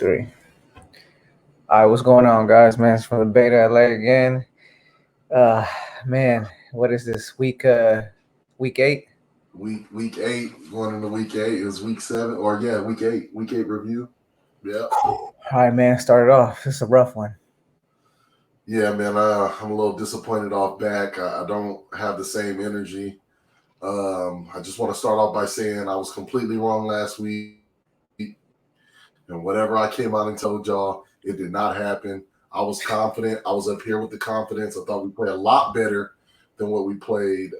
Three. All right, what's going on, guys? Man, it's from the Beta LA again. Uh, man, what is this week 8? Week 8, going into week 8 is week 7, or yeah, week 8 review. Yeah, All right, man, started off. This is a rough one. yeah, man. I'm a little disappointed off back. I don't have the same energy. I just want to start off by saying I was completely wrong last week, and whatever I came out and told y'all, it did not happen. I was confident. I was up here with the confidence. I thought we played a lot better than what we played.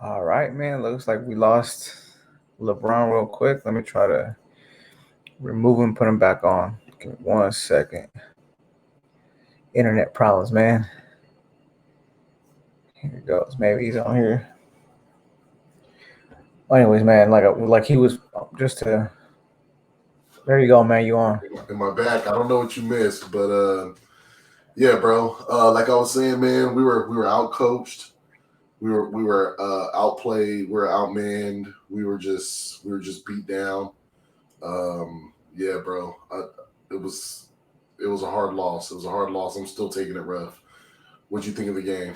All right, man. Looks like we lost LeBron real quick. Let me try to remove him, put him back on. Give me 1 second. Internet problems, man. Here he goes. Maybe he's on here. Anyways, man, like he was just to. There you go, man. You on? In my back, I don't know what you missed, but yeah, bro. Like I was saying, man, we were out coached. We were outplayed. We were outmanned. We were just beat down. Yeah, bro. It was it was a hard loss. It was a hard loss. I'm still taking it rough. What'd you think of the game?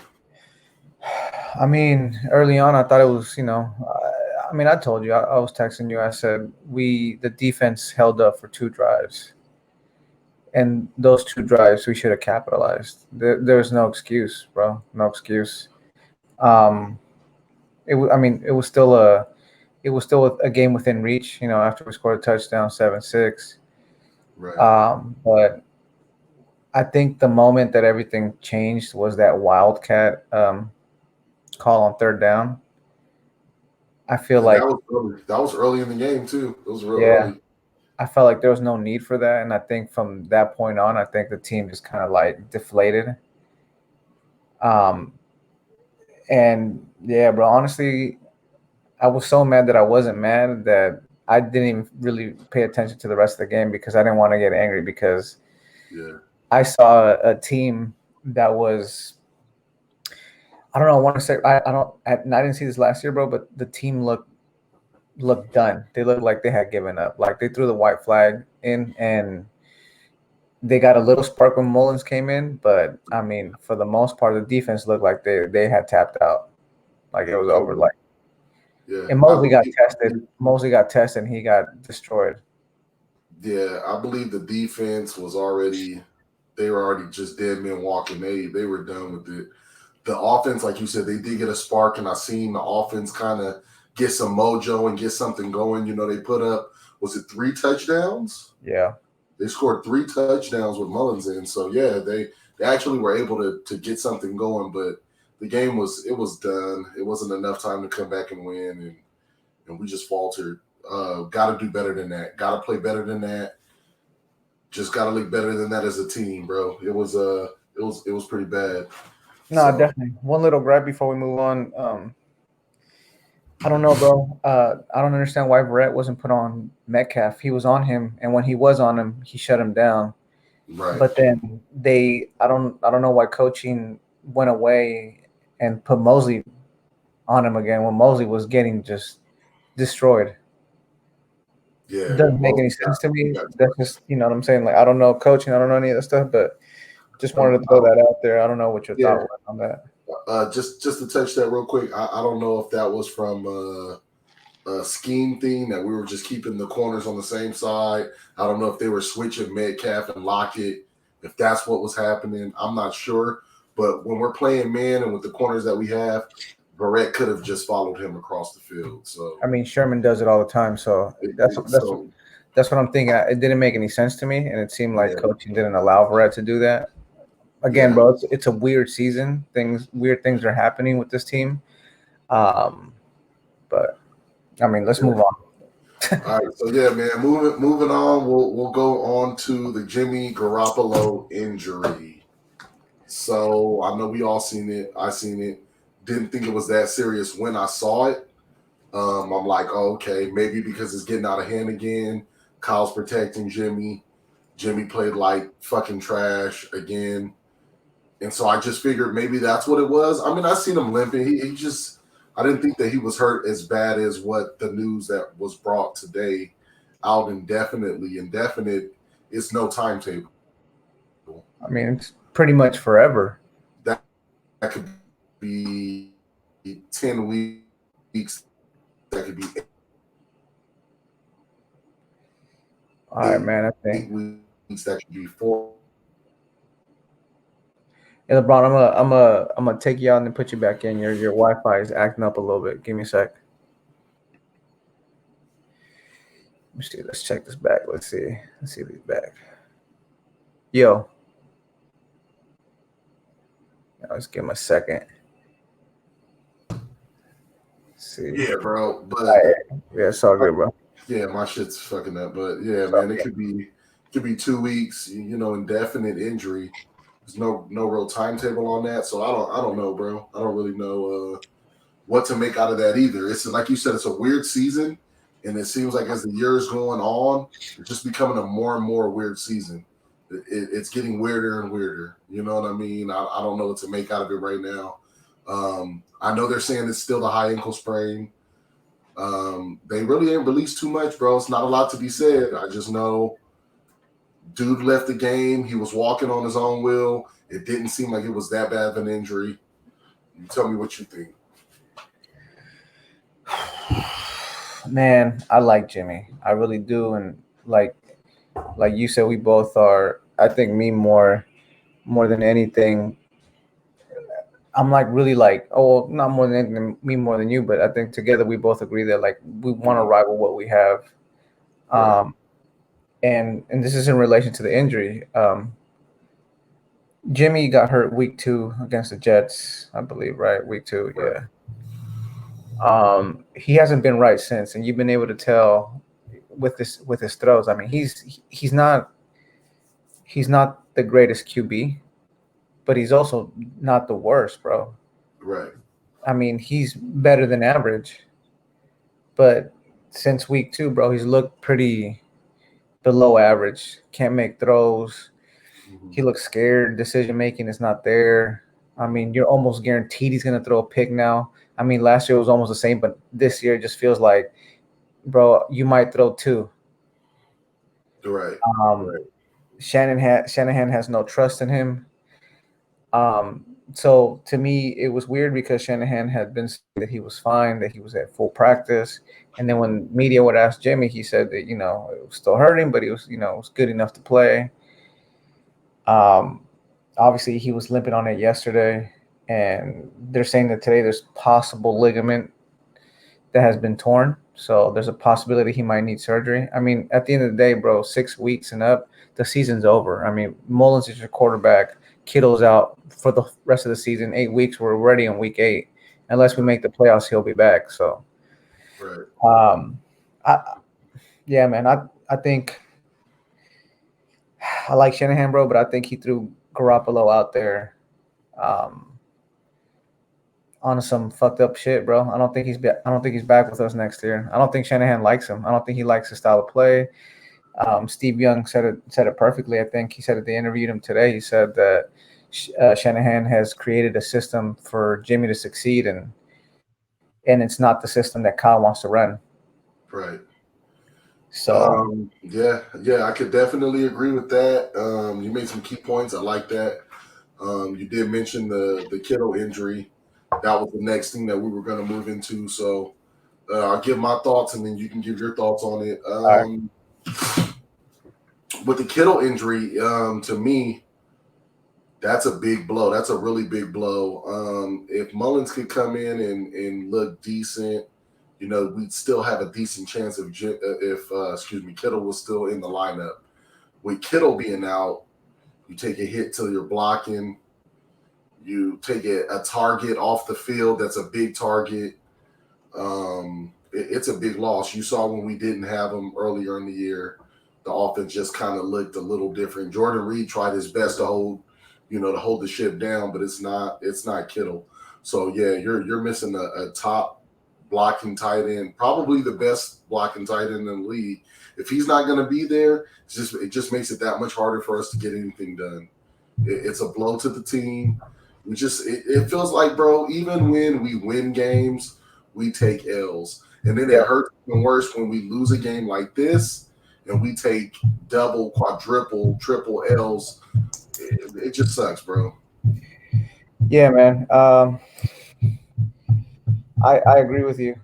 I mean, early on, I thought it was, I mean, I told you, I was texting you. I said the defense held up for 2 drives, and those 2 drives we should have capitalized. There's no excuse, bro. No excuse. Um, I mean, it was still a game within reach. After we scored a touchdown, 7-6. Right. But I think the moment that everything changed was that wildcat call on third down. I feel And like, that was early in the game too. It was real yeah, early. I felt like there was no need for that, and I think from that point on, I think the team just kind of like deflated. Um, and yeah, bro, honestly, I was so mad that I wasn't mad that I didn't even really pay attention to the rest of the game because I didn't want to get angry because Yeah. I saw a team that was, I don't know, I want to say I don't and I didn't see this last year, bro, but the team looked done. They looked like they had given up. Like they threw the white flag in, and they got a little spark when Mullins came in, but I mean, for the most part, the defense looked like they had tapped out, like it was over. Oh Like, yeah. and I Mosley got believe. tested. Mosley got tested, and he got destroyed. Yeah, I believe the defense was already. They were already just dead men walking. They were done with it. The offense, like you said, they did get a spark, and I seen the offense kind of get some mojo and get something going. They put up, was it 3 touchdowns? Yeah, They scored 3 touchdowns with Mullins in. So yeah, they actually were able to get something going, but the game was done. It wasn't enough time to come back and win, and we just faltered. Got to do better than that. Got to play better than that. Just got to look better than that as a team, bro. It was pretty bad. no, So definitely. One little gripe before we move on. I don't know, bro. I don't understand why Verrett wasn't put on Metcalf. He was on him, and when he was on him, he shut him down. right. But then I don't know why coaching went away and put Mosley on him again when Mosley was getting just destroyed. Yeah, Doesn't make any Moses sense to he me. got That's just, you know what I'm saying. Like, I don't know coaching. I don't know any of that stuff, but just um, wanted to throw that out there. I don't know what your yeah. thought was on that. Just to touch that real quick. I don't know if that was from a scheme thing that we were just keeping the corners on the same side. I don't know if they were switching Metcalf and Lockett. If that's what was happening, I'm not sure. But when we're playing man and with the corners that we have, Barrett could have just followed him across the field. So, I mean, Sherman does it all the time, so so that's what I'm thinking. It didn't make any sense to me, and it seemed like yeah, coaching didn't allow Verrett to do that. Again, yeah. bro, it's a weird season. Weird things are happening with this team. Um, but I mean, let's Yeah. move on. All right, so yeah, man. Moving on. We'll go on to the Jimmy Garoppolo injury. So I know we all seen it. I seen it. Didn't think it was that serious when I saw it. I'm like, oh, okay, maybe because it's getting out of hand again. Kyle's protecting Jimmy. Jimmy played like fucking trash again, and so I just figured maybe that's what it was. I mean, I seen him limping. He just I didn't think that he was hurt as bad as what the news that was brought today out indefinitely. Indefinite is no timetable. I mean, it's pretty much forever. That, that could be 10 weeks. That could be All right, man. I think. 8 weeks. That could be 4. Yeah, LeBron, I'm gonna take you out and put you back in. Your Wi-Fi is acting up a little bit. Give me a sec. Let me see. Let's check this back. Let's see. Let's see if he's back. Yo. Let's give him a second. Let's see. Yeah, bro. But yeah, it's all good, bro. Yeah, my shit's fucking up. But yeah, man, it could be 2 weeks. Indefinite injury. There's no real timetable on that, so I don't know, bro. I don't really know what to make out of that either. It's like you said, it's a weird season, and it seems like as the years going on, it's just becoming a more and more weird season. It's getting weirder and weirder. You know what I mean? I don't know what to make out of it right now. I know they're saying it's still the high ankle sprain. They really ain't released too much, bro. It's not a lot to be said. I just know dude left the game. He was walking on his own will. It didn't seem like it was that bad of an injury. You tell me what you think. Man, I like Jimmy. I really do. And like you said, we both are. I think me more than anything. I'm like really like, oh, not more than anything, me more than you, but I think together we both agree that like we want to rival what we have. And this is in relation to the injury. Jimmy got hurt week 2 against the Jets, I believe, right? Week 2, yeah. He hasn't been right since, and you've been able to tell with his throws. I mean, he's not the greatest QB, but he's also not the worst, bro. Right. I mean, he's better than average, but since week 2, bro, he's looked pretty below average. Can't make throws. Mm-hmm. He looks scared. Decision making is not there. I mean, you're almost guaranteed he's gonna throw a pick now. I mean, last year was almost the same, but this year it just feels like, bro, you might throw 2. Right. Right. Shanahan has no trust in him. So to me, it was weird because Shanahan had been saying that he was fine, that he was at full practice. And then when media would ask Jimmy, he said that, it was still hurting, but he was, was good enough to play. Obviously he was limping on it yesterday, and they're saying that today there's possible ligament that has been torn. So there's a possibility he might need surgery. I mean, at the end of the day, bro, 6 weeks and up, the season's over. I mean, Mullins is your quarterback. Kittle's out for the rest of the season. 8 weeks. We're already in week 8. Unless we make the playoffs, he'll be back. So, right. Yeah, man. I think I like Shanahan, bro, but I think he threw Garoppolo out there on some fucked up shit, bro. I don't think he's back with us next year. I don't think Shanahan likes him. I don't think he likes his style of play. Steve Young said it perfectly. I think he said it. They interviewed him today. He said that Shanahan has created a system for Jimmy to succeed, and it's not the system that Kyle wants to run. Right. So yeah, I could definitely agree with that. You made some key points. I like that. You did mention the Kittle injury. That was the next thing that we were going to move into. So I'll give my thoughts, and then you can give your thoughts on it. With the Kittle injury, to me, that's a big blow. That's a really big blow. If Mullins could come in and look decent, we'd still have a decent chance if Kittle was still in the lineup. With Kittle being out, you take a hit till you're blocking. You take a target off the field. That's a big target. It's a big loss. You saw when we didn't have him earlier in the year, the offense just kind of looked a little different. Jordan Reed tried his best to hold the ship down, but it's not Kittle. So yeah, you're missing a top blocking tight end, probably the best blocking tight end in the league. If he's not going to be there, it just makes it that much harder for us to get anything done. It's a blow to the team. It feels like, bro, even when we win games, we take L's. And then Yeah. it hurts even worse when we lose a game like this and we take double, quadruple, triple L's. It just sucks, bro. Yeah, man. I agree with you.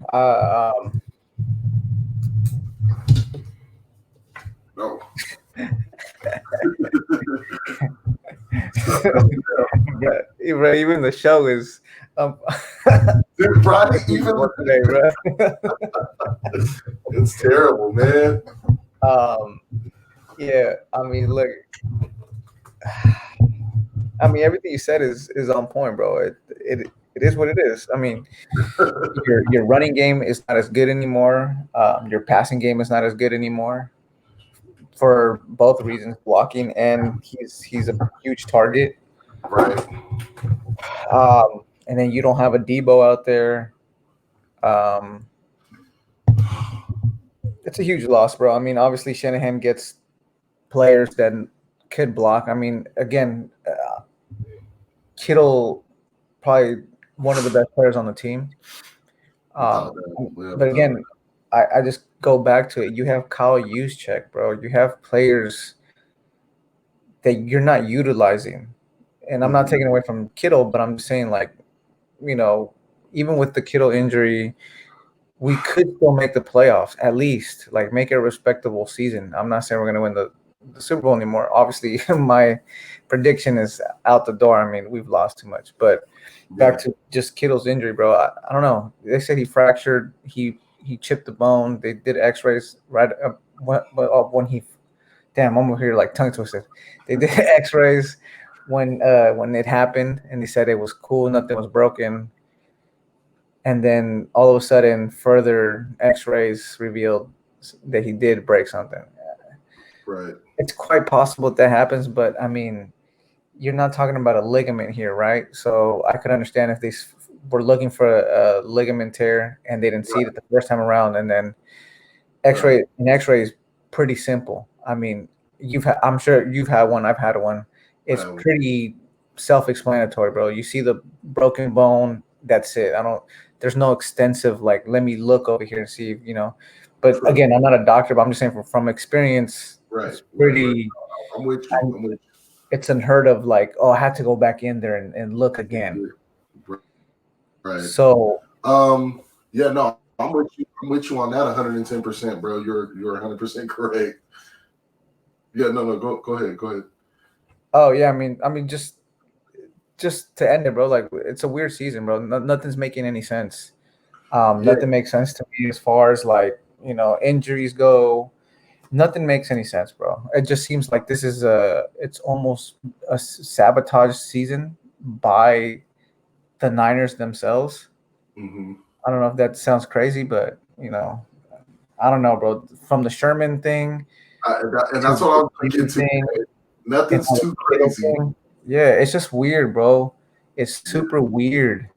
No. Bro, even the show is Right? Even today, bro. it's terrible, man. Yeah, I mean, look, I mean, everything you said is on point, bro. It is what it is. I mean, your running game is not as good anymore. Your passing game is not as good anymore for both reasons, blocking and he's a huge target. Right. And then you don't have a Debo out there. It's a huge loss, bro. I mean, obviously Shanahan gets players that could block. I mean, again, Kittle probably one of the best players on the team. But again, I just go back to it. You have Kyle Juszczyk, bro. You have players that you're not utilizing. And I'm not taking away from Kittle, but I'm just saying, like, you know, even with the Kittle injury, we could still make the playoffs, at least, like, make it a respectable season. I'm not saying we're going to win the Super Bowl anymore. Obviously, my prediction is out the door. I mean, we've lost too much. But back to just Kittle's injury, bro. I don't know. They said he fractured. He chipped the bone. They did X-rays right up when he. Damn, I'm over here like tongue twisted. They did X-rays when it happened, and they said it was cool. Nothing was broken. And then all of a sudden, further X-rays revealed that he did break something. Right. It's quite possible that happens, but I mean, you're not talking about a ligament here, right? So I could understand if they were looking for a ligament tear and they didn't see it the first time around, and then X-ray is pretty simple. I mean, I'm sure you've had one. I've had one. It's pretty self-explanatory, bro. You see the broken bone. That's it. There's no extensive, like, let me look over here and see, you know. But again, I'm not a doctor, but I'm just saying from experience, it's pretty. I'm with you. It's unheard of, like, oh, I had to go back in there and look again. Right. So, yeah, no, I'm with you on that 110%, bro. You're 100% correct. Yeah, no, go ahead. Oh yeah, I mean, just to end it, bro. Like, it's a weird season, bro. Nothing's making any sense. Nothing makes sense to me as far as, like, you know, injuries go. Nothing makes any sense, bro. It just seems like this is it's almost a sabotage season by the Niners themselves. Mm-hmm. I don't know if that sounds crazy, but, you know, I don't know, bro. From the Sherman thing, and that's what I'm thinking too. Nothing's too crazy. Yeah, it's just weird, bro. It's super weird.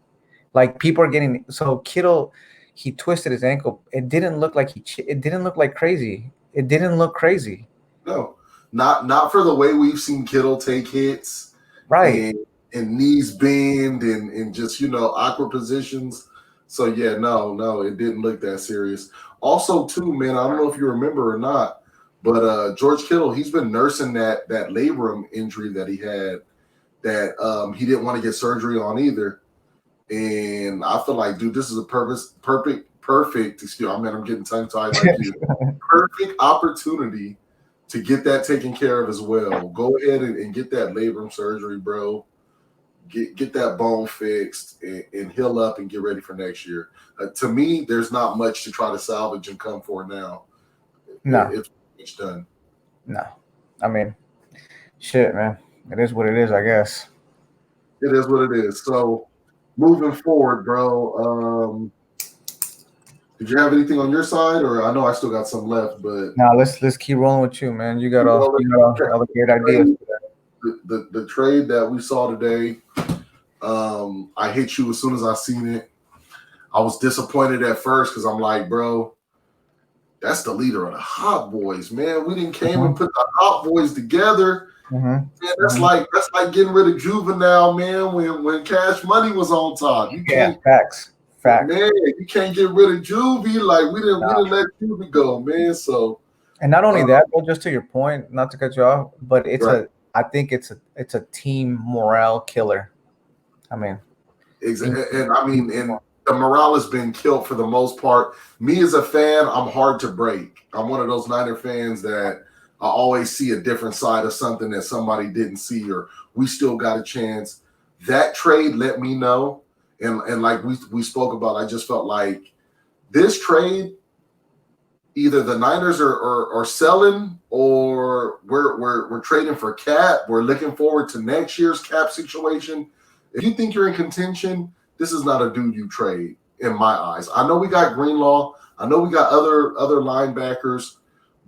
Like, people are getting Kittle, he twisted his ankle. It didn't look like it didn't look like crazy. It didn't look crazy. No, not for the way we've seen Kittle take hits, right? And knees bend and just, you know, awkward positions. So yeah, no, it didn't look that serious. Also, too, man, I don't know if you remember or not, but George Kittle, he's been nursing that labrum injury that he had that he didn't want to get surgery on either. And I feel like, dude, this is a perfect excuse. I mean, I'm getting tongue-tied like you. Perfect opportunity to get that taken care of as well. Go ahead and get that labrum surgery, bro. Get that bone fixed and heal up and get ready for next year. To me, there's not much to try to salvage and come for now. No. It's done. No. I mean, shit, man. It is what it is, I guess. It is what it is. So, moving forward, bro, did you have anything on your side, or I know I still got some left, but no, let's keep rolling with you, man. You got all the great ideas. The trade that we saw today, I hit you as soon as I seen it. I was disappointed at first because I'm like, bro, that's the leader of the Hot Boys, man. We didn't came and put the Hot Boys together. Man, that's like getting rid of Juvenile, man. When Cash Money was on top, you can't. Facts. Facts. man, you can't get rid of Juvie. Like we didn't let Juvie go, man. So And not only that, but just to your point, not to cut you off, but right. I think it's a team morale killer. I mean, And I mean, and the morale has been killed for the most part. Me as a fan, I'm hard to break. I'm one of those Niner fans that I always see a different side of something that somebody didn't see, or we still got a chance. That trade let me know, and like we spoke about, I just felt like this trade, either the Niners are selling, or we're trading for cap. We're looking forward to next year's cap situation. If you think you're in contention, this is not a dude you trade in my eyes. I know we got Greenlaw. I know we got other linebackers,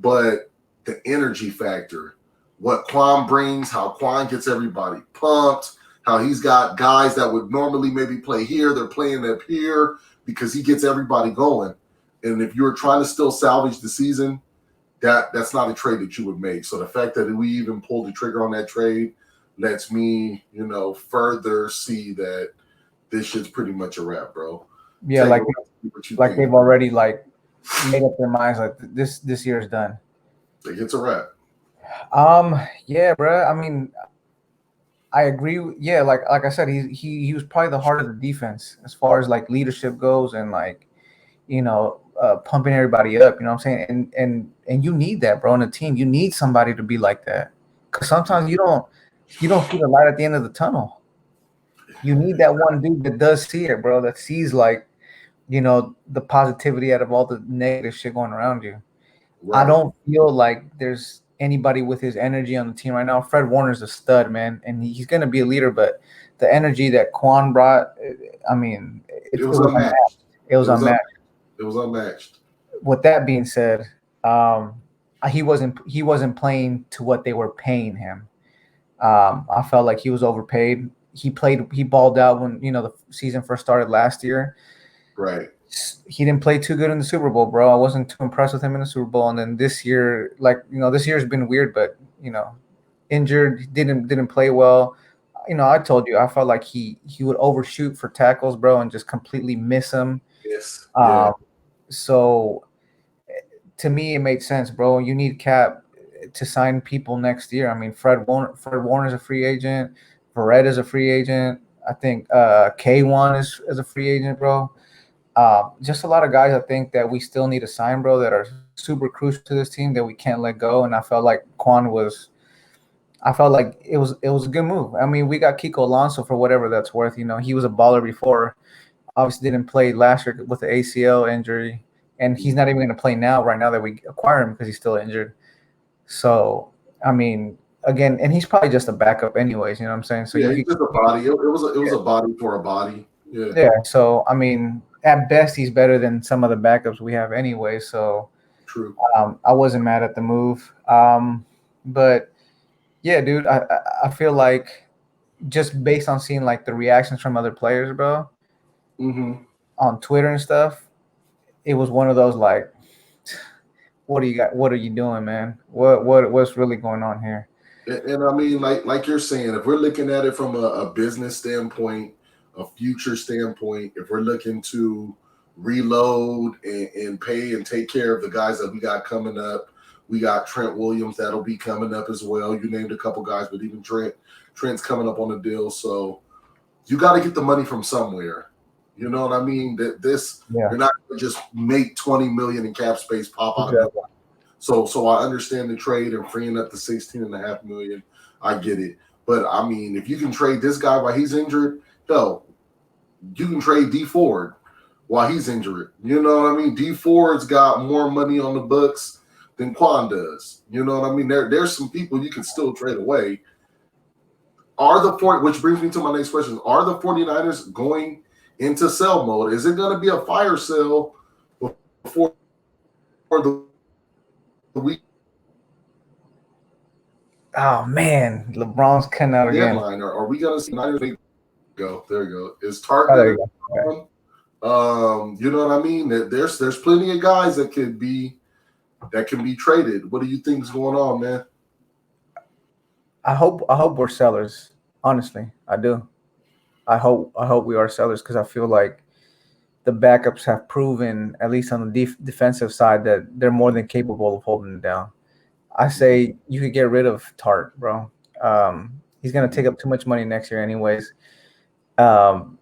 but the energy factor, what Quan brings, how Quan gets everybody pumped, how he's got guys that would normally maybe play here, they're playing up here because he gets everybody going. And if you're trying to still salvage the season, that's not a trade that you would make. So the fact that we even pulled the trigger on that trade lets me, further see that this shit's pretty much a wrap, bro. yeah, like they've already like made up their minds like this year's done. Like it's a wrap. Yeah, bro. I mean, I agree. Yeah, like I said, he was probably the heart of the defense as far as like leadership goes, and like pumping everybody up. You know what I'm saying? And you need that, bro, in a team. You need somebody to be like that, because sometimes you don't see the light at the end of the tunnel. You need that one dude that does see it, bro. That sees like the positivity out of all the negative shit going around you. Right. I don't feel like there's anybody with his energy on the team right now. Fred Warner's a stud, man, and he's going to be a leader. But the energy that Quan brought, I mean, it was unmatched. It was unmatched. It was unmatched. With that being said, he wasn't playing to what they were paying him. I felt like he was overpaid. He balled out when the season first started last year. Right. He didn't play too good in the Super Bowl, bro. I wasn't too impressed with him in the Super Bowl. And then this year, this year's been weird, but injured, didn't play well. I told you I felt like he would overshoot for tackles, bro, and just completely miss them. Yes. Yeah. So to me, it made sense, bro. You need cap to sign people next year. I mean, Fred Warner's a free agent. Verrett is a free agent. I think K1 is a free agent, bro. Just a lot of guys I think that we still need to sign, bro, that are super crucial to this team that we can't let go. And I felt like it was a good move. I mean, we got Kiko Alonso for whatever that's worth. He was a baller before. Obviously didn't play last year with the ACL injury, and he's not even going to play right now that we acquire him because he's still injured. So, I mean, again, and he's probably just a backup anyways, you know what I'm saying? So yeah, he's just a body. It was a body for a body. Yeah. Yeah. So, I mean, at best, he's better than some of the backups we have anyway. So, true. I wasn't mad at the move. But yeah, dude, I feel like just based on seeing like the reactions from other players, bro, on Twitter and stuff, it was one of those like, what do you got? What are you doing, man? What's really going on here? And I mean, like you're saying, if we're looking at it from a business standpoint, a future standpoint, if we're looking to reload and pay and take care of the guys that we got coming up, we got Trent Williams that'll be coming up as well. You named a couple guys, but even Trent's coming up on the deal. So you got to get the money from somewhere. You know what I mean? You're not going to just make $20 million in cap space pop out of it. So I understand the trade and freeing up the $16.5 million. I get it. But I mean, if you can trade this guy while he's injured, hell, you can trade D Ford while he's injured. You know what I mean? D Ford's got more money on the books than Quan does. You know what I mean? There's some people you can still trade away. Which brings me to my next question. Are the 49ers going into sell mode? Is it going to be a fire sale before the week? Oh man, LeBron's cutting out again. Deadline, or are we going to see Niners? Go there. You go. Is Tark? You know what I mean? There's plenty of guys that can be traded. What do you think is going on, man? I hope we're sellers. Honestly, I do. I hope we are sellers because I feel like the backups have proven, at least on the defensive side, that they're more than capable of holding it down. I say you could get rid of Tart, bro. He's gonna take up too much money next year, anyways. Um,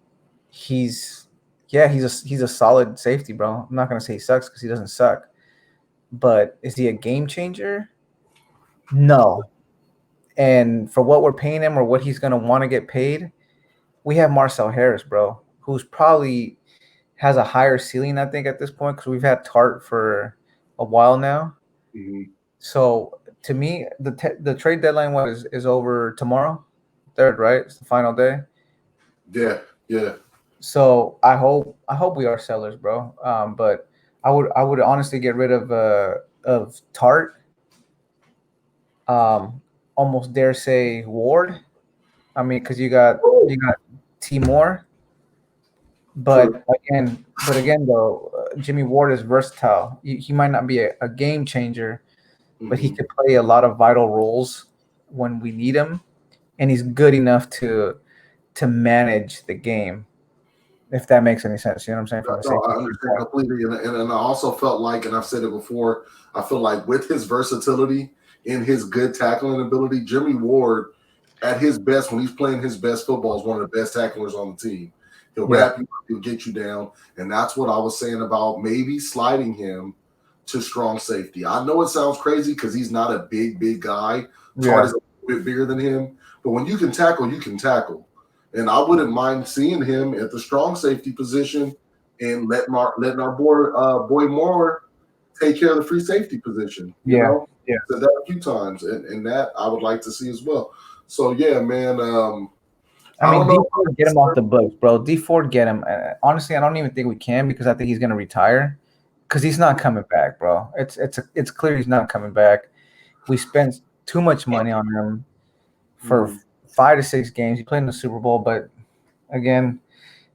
he's a solid safety, bro. I'm not gonna say he sucks because he doesn't suck, but is he a game changer? No. And for what we're paying him or what he's gonna want to get paid, we have Marcel Harris, bro, who's probably has a higher ceiling, I think, at this point because we've had Tart for a while now. Mm-hmm. So to me, the trade deadline is over tomorrow, 3rd, right? It's the final day. Yeah. So I hope we are sellers, bro. But I would honestly get rid of Tart. Almost dare say Ward. I mean, because you got T Moore. But again, though, Jimmy Ward is versatile. He might not be a game changer, but he could play a lot of vital roles when we need him, and he's good enough to manage the game. If that makes any sense, you know what I'm saying? No, I understand completely, and I also felt like, and I've said it before, I feel like with his versatility and his good tackling ability, Jimmy Ward, at his best, when he's playing his best football, is one of the best tacklers on the team. He'll wrap you up, he'll get you down, and that's what I was saying about maybe sliding him to strong safety. I know it sounds crazy because he's not a big guy. Tart is a bit bigger than him, but when you can tackle, you can tackle. And I wouldn't mind seeing him at the strong safety position and letting our boy Moore take care of the free safety position. You know? Said that a few times, and that I would like to see as well. So yeah, man. I mean, D Ford, get him off the books, bro. D Ford, get him. Honestly, I don't even think we can because I think he's gonna retire because he's not coming back, bro. It's clear he's not coming back. We spent too much money on him for 5 to 6 games. He played in the Super Bowl, but again,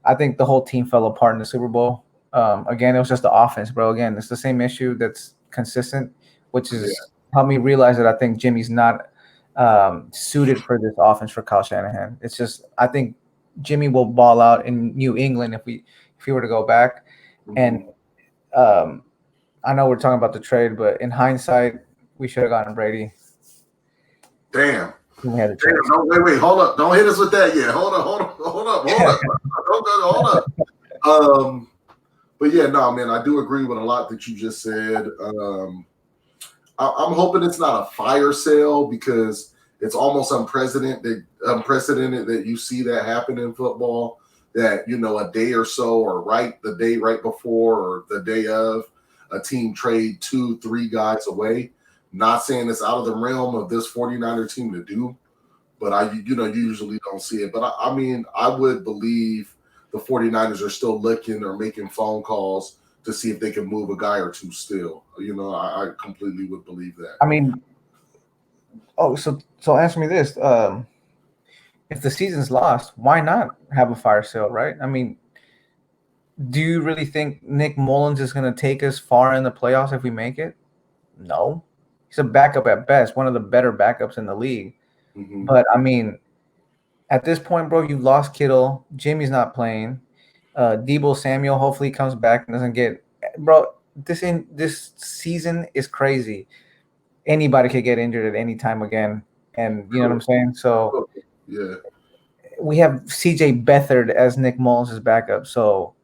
I think the whole team fell apart in the Super Bowl. Again, it was just the offense, bro. Again, it's the same issue that's consistent, which is helped me realize that I think Jimmy's not suited for this offense for Kyle Shanahan. It's just I think Jimmy will ball out in New England if he were to go back. And I know we're talking about the trade, but in hindsight, we should have gotten Brady. Damn. Wait, hold up. Don't hit us with that yet. Hold up. But yeah, no, man, I do agree with a lot that you just said. I'm hoping it's not a fire sale because it's almost unprecedented that you see that happen in football, that, you know, a day or so or the day right before or the day of a team trade 2-3 guys away. Not saying it's out of the realm of this 49er team to do, but you usually don't see it. But I mean, I would believe the 49ers are still looking or making phone calls to see if they can move a guy or two still. You know, I completely would believe that. I mean, so answer me this. If the season's lost, why not have a fire sale, right? I mean, do you really think Nick Mullins is going to take us far in the playoffs if we make it? No. He's a backup at best, one of the better backups in the league. But, I mean, at this point, bro, you've lost Kittle. Jimmy's not playing. Deebo Samuel hopefully comes back and doesn't get – bro, this season is crazy. Anybody could get injured at any time again. And you know what I'm saying? So, yeah, we have CJ Beathard as Nick Mullins' backup. So,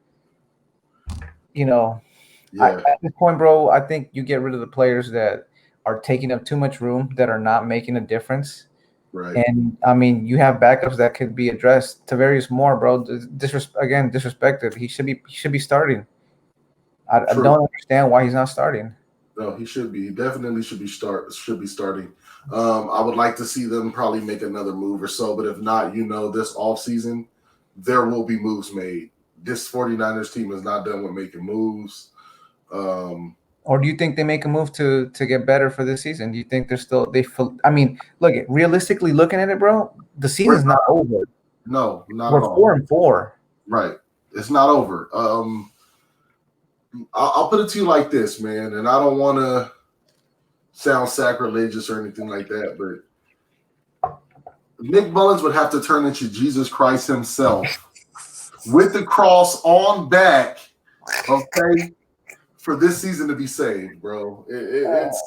you know, at this point, bro, I think you get rid of the players that are taking up too much room, that are not making a difference. Right. And, I mean, you have backups that could be addressed. Tavarius Moore, bro, disrespected. He should be starting. I don't understand why he's not starting. No, he should be. He definitely should be starting. I would like to see them probably make another move or so, but if not, you know, this offseason, there will be moves made. This 49ers team is not done with making moves. Or do you think they make a move to get better for this season? Do you think I mean, realistically looking at it, bro, the season's not over. No, not at all. We're 4-4. Right. It's not over. I'll put it to you like this, man, and I don't want to sound sacrilegious or anything like that, but Nick Mullins would have to turn into Jesus Christ himself with the cross on back Okay, for this season to be saved, bro. It's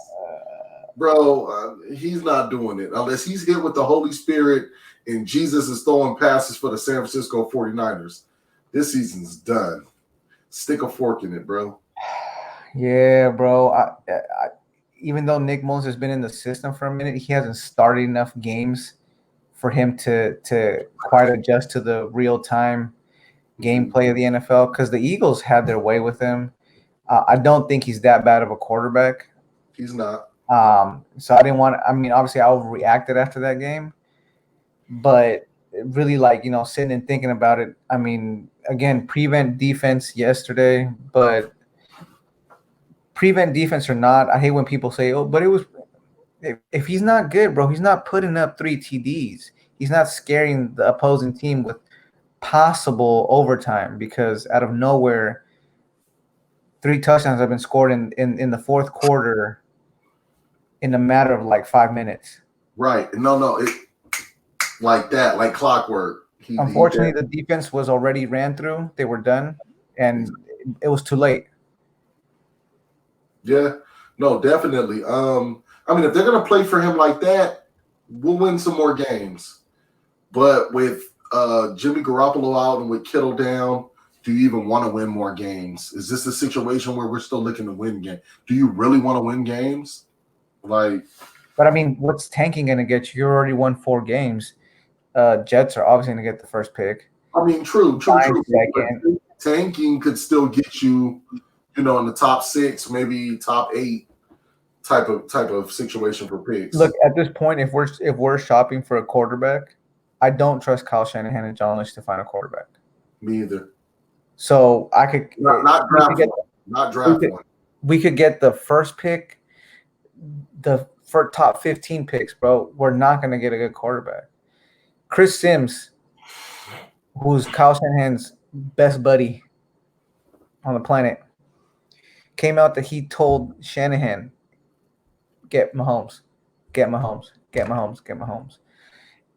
bro. He's not doing it unless he's hit with the Holy Spirit and Jesus is throwing passes for the San Francisco 49ers. This season's done. Stick a fork in it, bro. Yeah, bro. Even though Nick Mullins has been in the system for a minute, he hasn't started enough games for him to quite adjust to the real time gameplay of the NFL. Because the Eagles had their way with him. I don't think he's that bad of a quarterback. He's not. So I didn't want. I mean, obviously, I overreacted after that game, but really, like, sitting and thinking about it. I mean, again, prevent defense yesterday, but prevent defense or not, I hate when people say, "Oh, but it was." If he's not good, bro, he's not putting up 3 TDs. He's not scaring the opposing team with possible overtime because out of nowhere, 3 touchdowns have been scored in the fourth quarter in a matter of like 5 minutes. Right. No, it like that, like clockwork. Unfortunately, the defense was already ran through. They were done, and it was too late. Yeah, no, definitely. I mean, if they're gonna play for him like that, we'll win some more games. But with Jimmy Garoppolo out and with Kittle down, do you even want to win more games? Is this a situation where we're still looking to win games? Do you really want to win games? Like, but I mean, what's tanking going to get you? You already won 4 games. Jets are obviously going to get the first pick. I mean, true. Tanking could still get you, in the top 6, maybe top 8 type of situation for picks. Look, at this point, if we're shopping for a quarterback, I don't trust Kyle Shanahan and John Lynch to find a quarterback. Me either. So I could not draft one. We could get the first pick, for top 15 picks, bro. We're not going to get a good quarterback. Chris Sims, who's Kyle Shanahan's best buddy on the planet, came out that he told Shanahan, get Mahomes.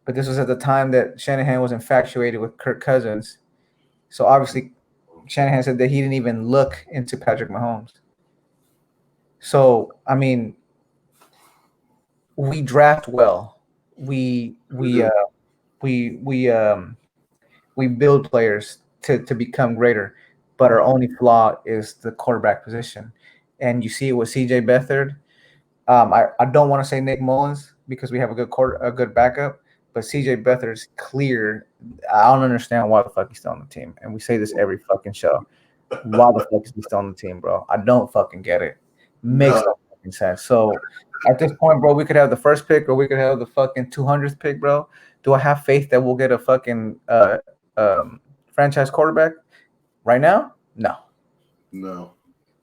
But this was at the time that Shanahan was infatuated with Kirk Cousins. So obviously Shanahan said that he didn't even look into Patrick Mahomes. So, I mean, we draft well. We build players to become greater, but our only flaw is the quarterback position. And you see it with CJ Beathard. I don't want to say Nick Mullins because we have a good backup, but CJ Beathard is clear. I don't understand why the fuck he's still on the team. And we say this every fucking show. Why the fuck is he still on the team, bro? I don't fucking get it. Makes no fucking sense. So at this point, bro, we could have the first pick or we could have the fucking 200th pick, bro. Do I have faith that we'll get a fucking franchise quarterback right now? No.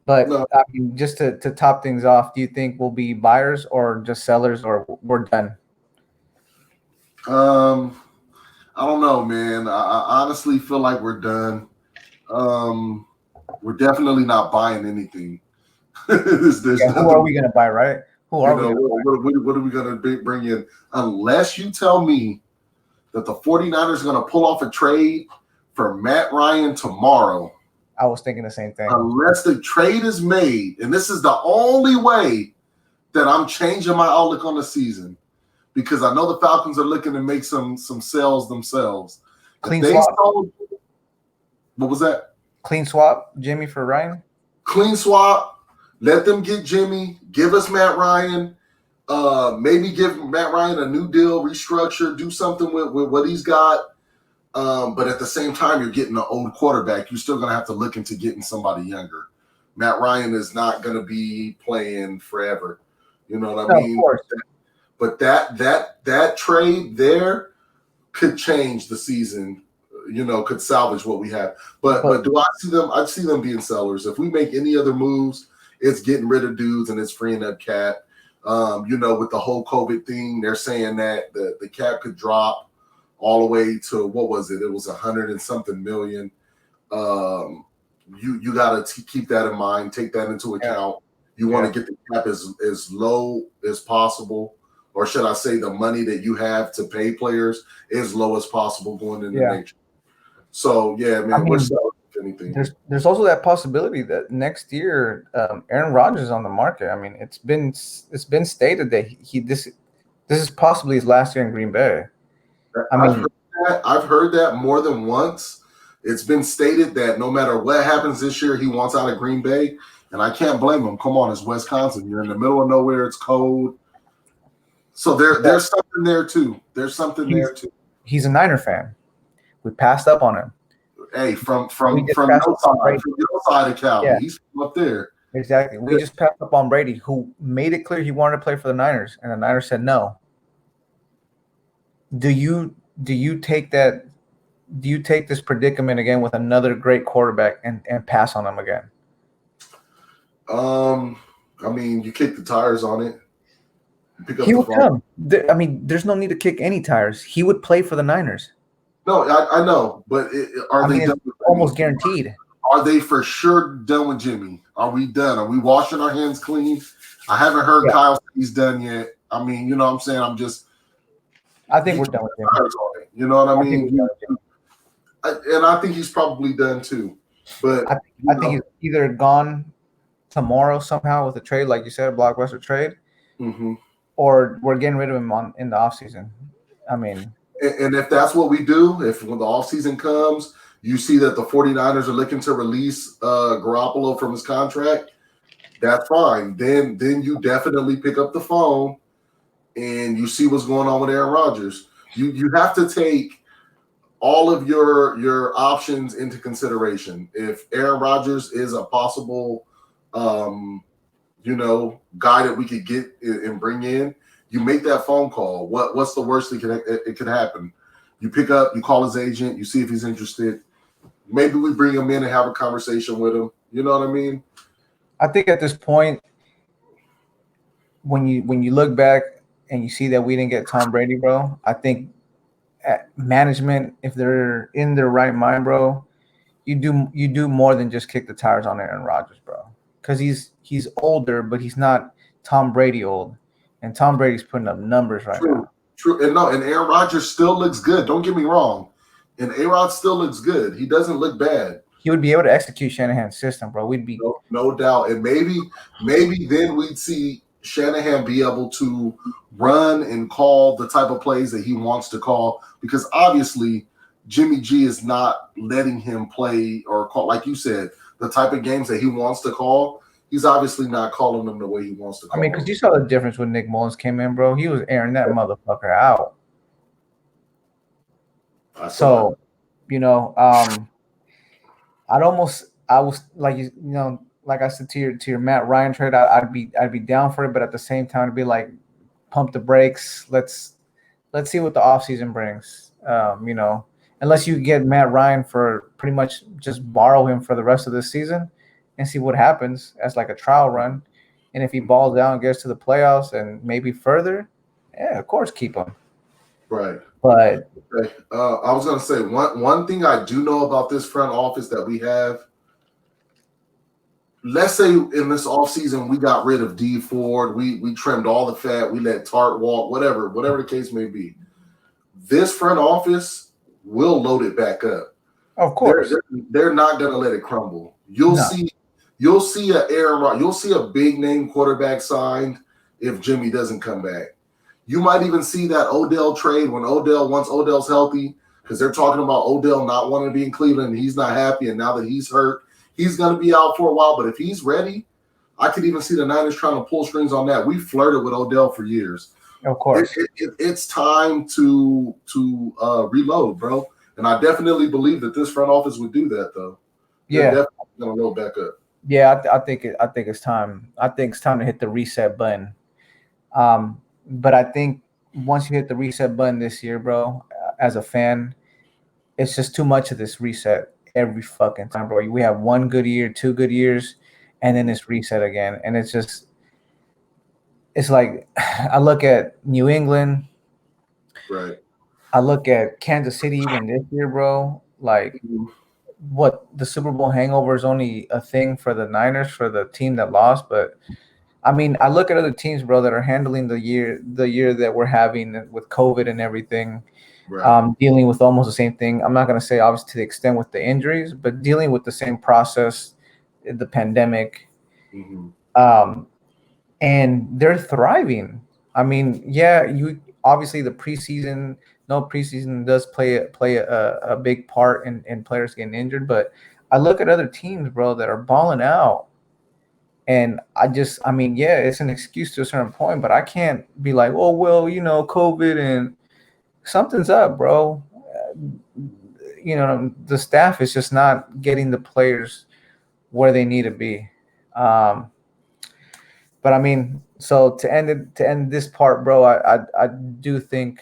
But I mean, just to top things off, do you think we'll be buyers or just sellers, or we're done? I don't know, man. I honestly feel like we're done. We're definitely not buying anything. Who are we going to buy, right? What are we going to bring in? Unless you tell me that the 49ers are going to pull off a trade for Matt Ryan tomorrow. I was thinking the same thing. Unless the trade is made, and this is the only way that I'm changing my outlook on the season, because I know the Falcons are looking to make some sales themselves. Clean swap. What was that? Clean swap, Jimmy for Ryan? Clean swap. Let them get Jimmy. Give us Matt Ryan. Maybe give Matt Ryan a new deal, restructure, do something with what he's got. But at the same time, you're getting an old quarterback. You're still going to have to look into getting somebody younger. Matt Ryan is not going to be playing forever. You know what I mean? Of course. But that trade there could change the season. Could salvage what we have. But do I see them? I see them being sellers. If we make any other moves, it's getting rid of dudes and it's freeing up cap. With the whole COVID thing, they're saying that the cap could drop all the way to, what was it? It was 100 and something million. You got to keep that in mind. Take that into account. You want to get the cap as low as possible, or should I say the money that you have to pay players as low as possible going into next year. So, yeah, man, we're if anything. There's also that possibility that next year Aaron Rodgers is on the market. I mean, it's been stated that this is possibly his last year in Green Bay. I mean, I've heard that more than once. It's been stated that no matter what happens this year, he wants out of Green Bay, and I can't blame him. Come on, it's Wisconsin. You're in the middle of nowhere. It's cold. So there's something there too. There's something there too. He's a Niner fan. We passed up on him. Hey, from your side of Cali, yeah. He's from up there. Exactly. We just passed up on Brady, who made it clear he wanted to play for the Niners, and the Niners said no. Do you take that? Do you take this predicament again with another great quarterback and pass on him again? I mean, you kick the tires on it. He would come. I mean, there's no need to kick any tires. He would play for the Niners. No, I know, but are they done with almost guaranteed? Are they for sure done with Jimmy? Are we done? Are we washing our hands clean? I haven't heard Kyle say he's done yet. I mean, you know what I'm saying? I think we're done with Jimmy. You know what I mean? And I think he's probably done too. But I think he's either gone tomorrow somehow with a trade, like you said, a blockbuster trade, or we're getting rid of him in the offseason. I mean, and if that's what we do, if when the offseason comes, you see that the 49ers are looking to release Garoppolo from his contract, that's fine. Then you definitely pick up the phone and you see what's going on with Aaron Rodgers. You have to take all of your options into consideration. If Aaron Rodgers is a possible guy that we could get and bring in, you make that phone call. What's the worst that could happen? You pick up, you call his agent, you see if he's interested. Maybe we bring him in and have a conversation with him. You know what I mean? I think at this point, when you look back and you see that we didn't get Tom Brady, bro, I think management, if they're in their right mind, bro, you do more than just kick the tires on Aaron Rodgers, bro. Because he's older, but he's not Tom Brady old. And Tom Brady's putting up numbers right now. True. And Aaron Rodgers still looks good. Don't get me wrong. And A-Rod still looks good. He doesn't look bad. He would be able to execute Shanahan's system, bro. We'd be no doubt. And maybe then we'd see Shanahan be able to run and call the type of plays that he wants to call, because obviously Jimmy G is not letting him play or call, like you said, the type of games that he wants to call. He's obviously not calling them the way he wants to call. I mean, because you saw the difference when Nick Mullins came in, bro. He was airing that motherfucker out. So, I was like, like I said to your Matt Ryan trade, I'd be down for it, but at the same time, it'd be like, pump the brakes. Let's see what the offseason brings. Unless you get Matt Ryan for pretty much just borrow him for the rest of the season and see what happens as like a trial run. And if he balls out and gets to the playoffs and maybe further, yeah, of course, keep him. Right. But okay. I was going to say one thing I do know about this front office that we have. Let's say in this offseason we got rid of D Ford, we trimmed all the fat, we let Tart walk, whatever the case may be. This front office will load it back up. Of course, they're not going to let it crumble. You'll see a big name quarterback signed if Jimmy doesn't come back. You might even see that Odell trade once Odell's healthy, because they're talking about Odell not wanting to be in Cleveland and he's not happy, and now that he's hurt, he's going to be out for a while. But if he's ready, I could even see the Niners trying to pull strings on that. We flirted with Odell for years. Of course, it's time to reload, bro. And I definitely believe that this front office would do that, though. They're definitely going to load back up. Yeah, I think it's time. I think it's time to hit the reset button. But I think once you hit the reset button this year, bro, as a fan, it's just too much of this reset every fucking time, bro. We have 1 good year, 2 good years, and then it's reset again. And it's like I look at New England. Right. I look at Kansas City even this year, bro. Like, what, the Super Bowl hangover is only a thing for the Niners, for the team that lost, but I mean, I look at other teams, bro, that are handling the year that we're having with COVID and everything. Right. dealing with almost the same thing. I'm not going to say obviously to the extent with the injuries, but dealing with the same process, the pandemic, Hmm. um, and they're thriving. I mean, yeah, you obviously the preseason, no preseason does play a big part in players getting injured, but I look at other teams, bro, that are balling out. And I mean, yeah, it's an excuse to a certain point, but I can't be like, oh, well, COVID and something's up, bro. The staff is just not getting the players where they need to be. Um, but I mean, so to end this part, bro, I do think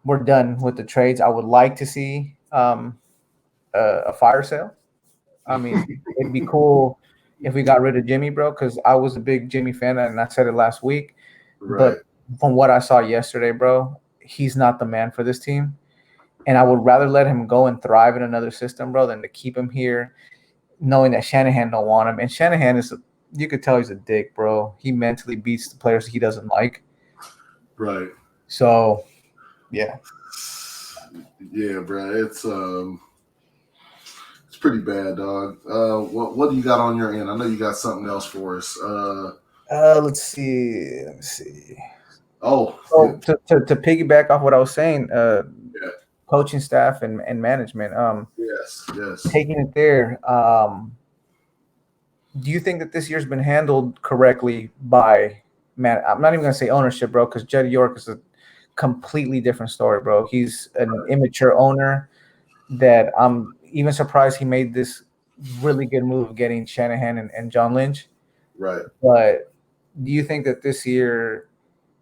we're done with the trades. I would like to see a fire sale. I mean, it'd be cool if we got rid of Jimmy, bro, because I was a big Jimmy fan, and I said it last week. Right. But from what I saw yesterday, bro, he's not the man for this team. And I would rather let him go and thrive in another system, bro, than to keep him here, knowing that Shanahan don't want him. And Shanahan you could tell he's a dick, bro. He mentally beats the players he doesn't like. Right. So, yeah. Yeah, bro. It's pretty bad, dog. What do you got on your end? I know you got something else for us. Let's see. Let me see. Oh, So to piggyback off what I was saying, yeah. coaching staff and management, Yes, yes. taking it there. Do you think that this year's been handled correctly by man? I'm not even gonna say ownership, bro, because Jed York is a completely different story, bro. He's an immature owner that I'm even surprised he made this really good move of getting Shanahan and John Lynch. Right. But do you think that this year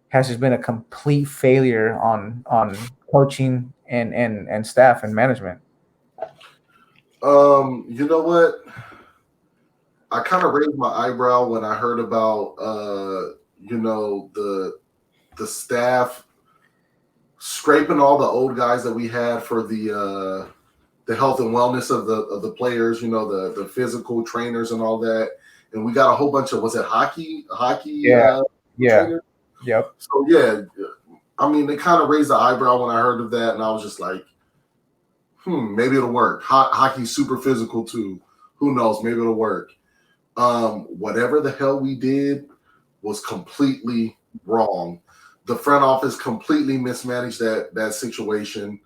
has just been a complete failure on coaching and staff and management? You know what? I kind of raised my eyebrow when I heard about the staff scraping all the old guys that we had for the health and wellness of the players, the physical trainers and all that. And we got a whole bunch of, was it hockey Yeah, yeah, trainers? yep, So yeah, I mean, they kind of raised the eyebrow when I heard of that, and I was just like, maybe it'll work. Hockey's super physical too. Who knows? Maybe it'll work. Whatever the hell we did was completely wrong. The front office completely mismanaged that situation.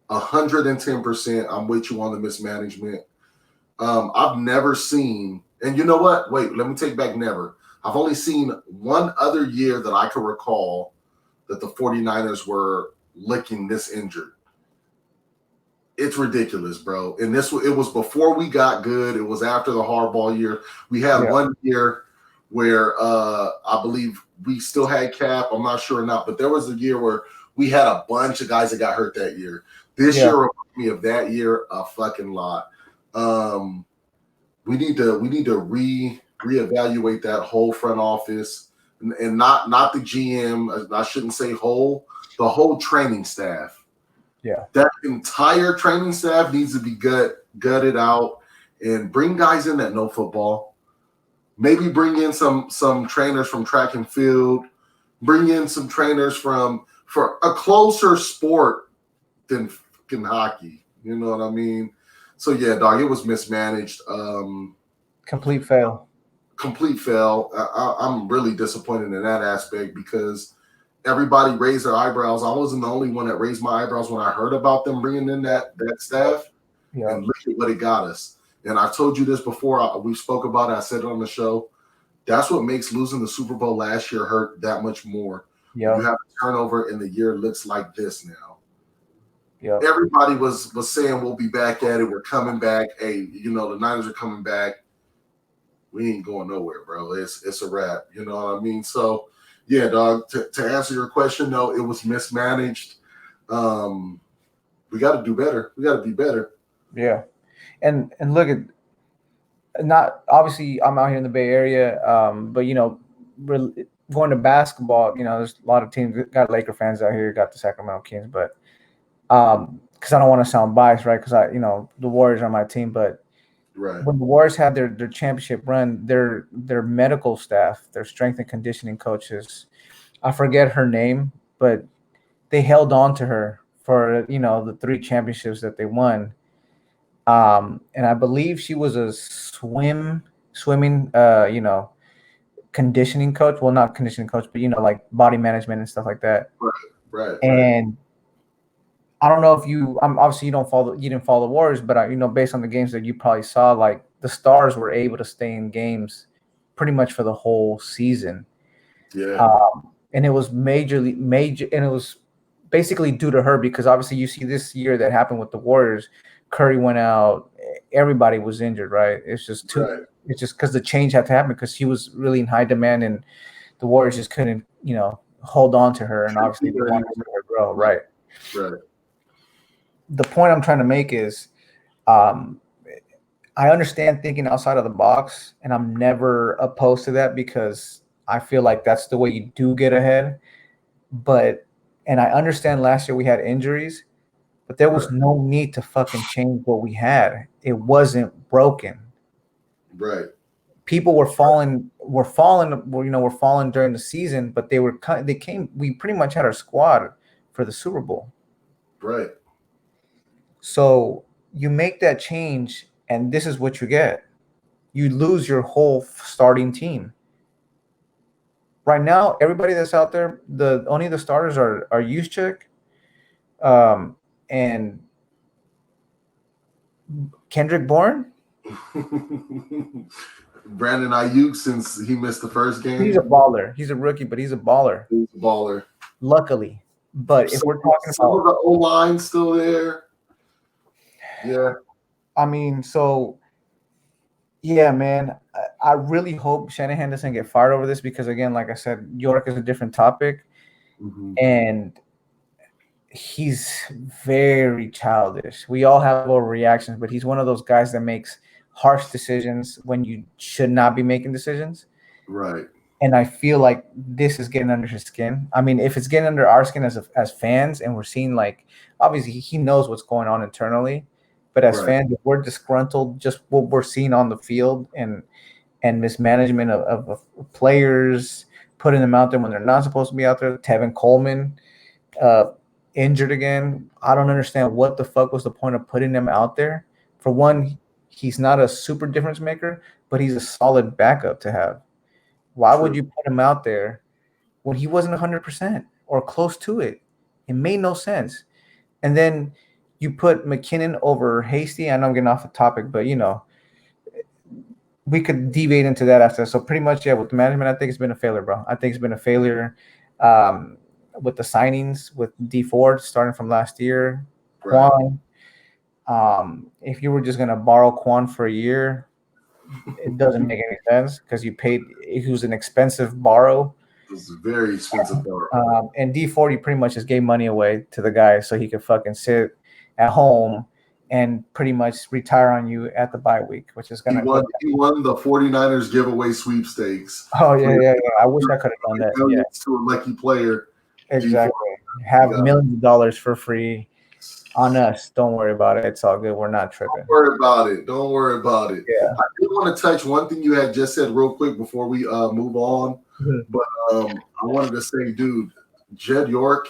110%. I'm with you on the mismanagement. I've never seen, and you know what? Wait, let me take back never. I've only seen one other year that I can recall that the 49ers were looking this injured. It's ridiculous, bro. And it was before we got good. It was after the Harbaugh year. We had one year where I believe we still had Cap. I'm not sure or not, but there was a year where we had a bunch of guys that got hurt that year. This year reminds me of that year a fucking lot. We need to reevaluate that whole front office and not the GM. I shouldn't say whole, the whole training staff. yeah. That entire training staff needs to be gutted out and bring guys in that know football. Maybe bring in some trainers from track and field. Bring in some trainers for a closer sport than fucking hockey. You know what I mean? So yeah, dog, it was mismanaged. Complete fail. Complete fail. I'm really disappointed in that aspect because everybody raised their eyebrows. I wasn't the only one that raised my eyebrows when I heard about them bringing in that staff. Yeah. And look at what it got us. And I told you this before. We spoke about it. I said it on the show. That's what makes losing the Super Bowl last year hurt that much more. Yeah. You have a turnover and the year looks like this now. Yeah. Everybody was saying we'll be back at it. We're coming back. Hey, the Niners are coming back. We ain't going nowhere, bro. It's a wrap. You know what I mean? So yeah, dog, to answer your question, no, it was mismanaged. We got to do better. We got to be better. Yeah. And look at, not obviously I'm out here in the Bay Area, but going to basketball, there's a lot of teams. Got Laker fans out here, got the Sacramento Kings, but because I don't want to sound biased, right? Because the Warriors are my team, but right. When the Warriors had their championship run, their medical staff, their strength and conditioning coaches, I forget her name, but they held on to her for the 3 championships that they won. And I believe she was a swimming conditioning coach. Well, not conditioning coach, but like body management and stuff like that. Right. And I don't know if obviously you didn't follow the Warriors, but based on the games that you probably saw, like the Stars were able to stay in games pretty much for the whole season. Yeah. And it was major, and it was basically due to her, because obviously you see this year that happened with the Warriors. Curry went out, everybody was injured, right? It's just It's just because the change had to happen, because she was really in high demand, and the Warriors just couldn't, hold on to her, and obviously they wanted to see her grow, right? Right. The point I'm trying to make is, I understand thinking outside of the box, and I'm never opposed to that, because I feel like that's the way you do get ahead. And I understand last year we had injuries, but there was no need to fucking change what we had. It wasn't broken. Right. People were falling during the season, but we pretty much had our squad for the Super Bowl. Right. So you make that change, and this is what you get. You lose your whole starting team. Right now, everybody that's out there, only the starters are Juszczyk, and Kendrick Bourne. Brandon Ayuk, since he missed the first game. He's a baller. He's a rookie, but he's a baller. He's a baller. Luckily. But if we're talking some of the O-line still there. Yeah. I mean, so yeah, man. I really hope Shanahan doesn't get fired over this, because again, like I said, York is a different topic. Mm-hmm. And he's very childish. We all have overreactions, but he's one of those guys that makes harsh decisions when you should not be making decisions. Right. And I feel like this is getting under his skin. I mean, if it's getting under our skin as fans, and we're seeing, like, obviously he knows what's going on internally, but as fans, if we're disgruntled, just what we're seeing on the field and mismanagement of players, putting them out there when they're not supposed to be out there. Tevin Coleman injured again. I don't understand what the fuck was the point of putting him out there. For one, he's not a super difference maker, but he's a solid backup to have. Why would you put him out there when he wasn't 100% or close to it? It made no sense. And then you put McKinnon over Hasty. I know I'm getting off the topic, but we could deviate into that after. So pretty much, yeah, with the management, I think it's been a failure, bro. I think it's been a failure with the signings, with D Ford starting from last year. Quan, if you were just going to borrow Quan for a year, it doesn't make any sense, because you paid. It was an expensive borrow. It was a very expensive borrow. And D Ford, you pretty much just gave money away to the guy so he could fucking sit at home and pretty much retire on you at the bye week, which is going to. He won the 49ers giveaway sweepstakes. Oh, yeah. I wish I could have done that. Yeah. To a lucky player. Exactly. Have millions of dollars for free on us. Don't worry about it. It's all good. We're not tripping. Don't worry about it. Yeah. I do want to touch one thing you had just said real quick before we move on. Mm-hmm. But I wanted to say, dude, Jed York,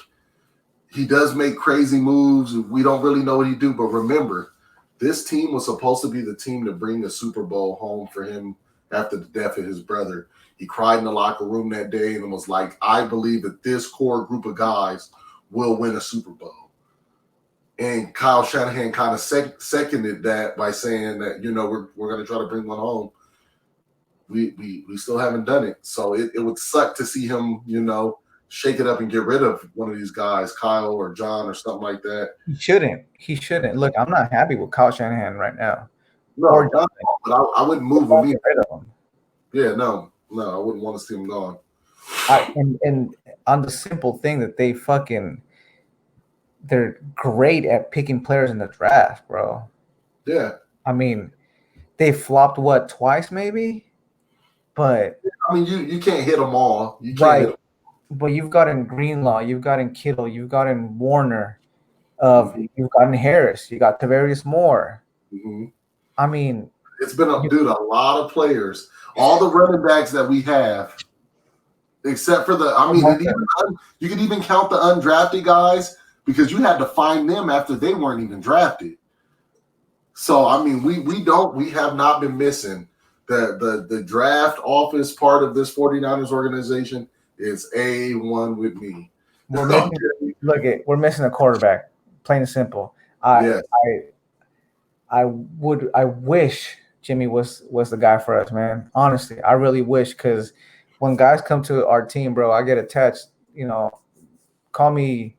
he does make crazy moves. We don't really know what he do, but remember, this team was supposed to be the team to bring the Super Bowl home for him after the death of his brother. He cried in the locker room that day and was like, I believe that this core group of guys will win a Super Bowl. And Kyle Shanahan kind of seconded that by saying that, we're going to try to bring one home. We still haven't done it. So it would suck to see him, shake it up and get rid of one of these guys, Kyle or John or something like that. He shouldn't. Look, I'm not happy with Kyle Shanahan right now. No, but I wouldn't move him either. Yeah, no, I wouldn't want to see him gone. And on the simple thing that they're great at picking players in the draft, bro. Yeah. I mean, they flopped twice maybe? But I mean, you can't hit them all. You can't right. But you've got in Greenlaw, you've got in Kittle, you've got in Warner, you've got in Harris, you got Tavarius Moore. Mm-hmm. I mean, it's been a lot of players. All the running backs that we have, except for you could even count the undrafted guys, because you had to find them after they weren't even drafted. So I mean, we have not been missing the draft office part of this 49ers organization is A1 with me. We're missing, we're missing a quarterback, plain and simple. Yes. I wish Jimmy was the guy for us, man. Honestly, I really wish, because when guys come to our team, bro, I get attached. You know, call me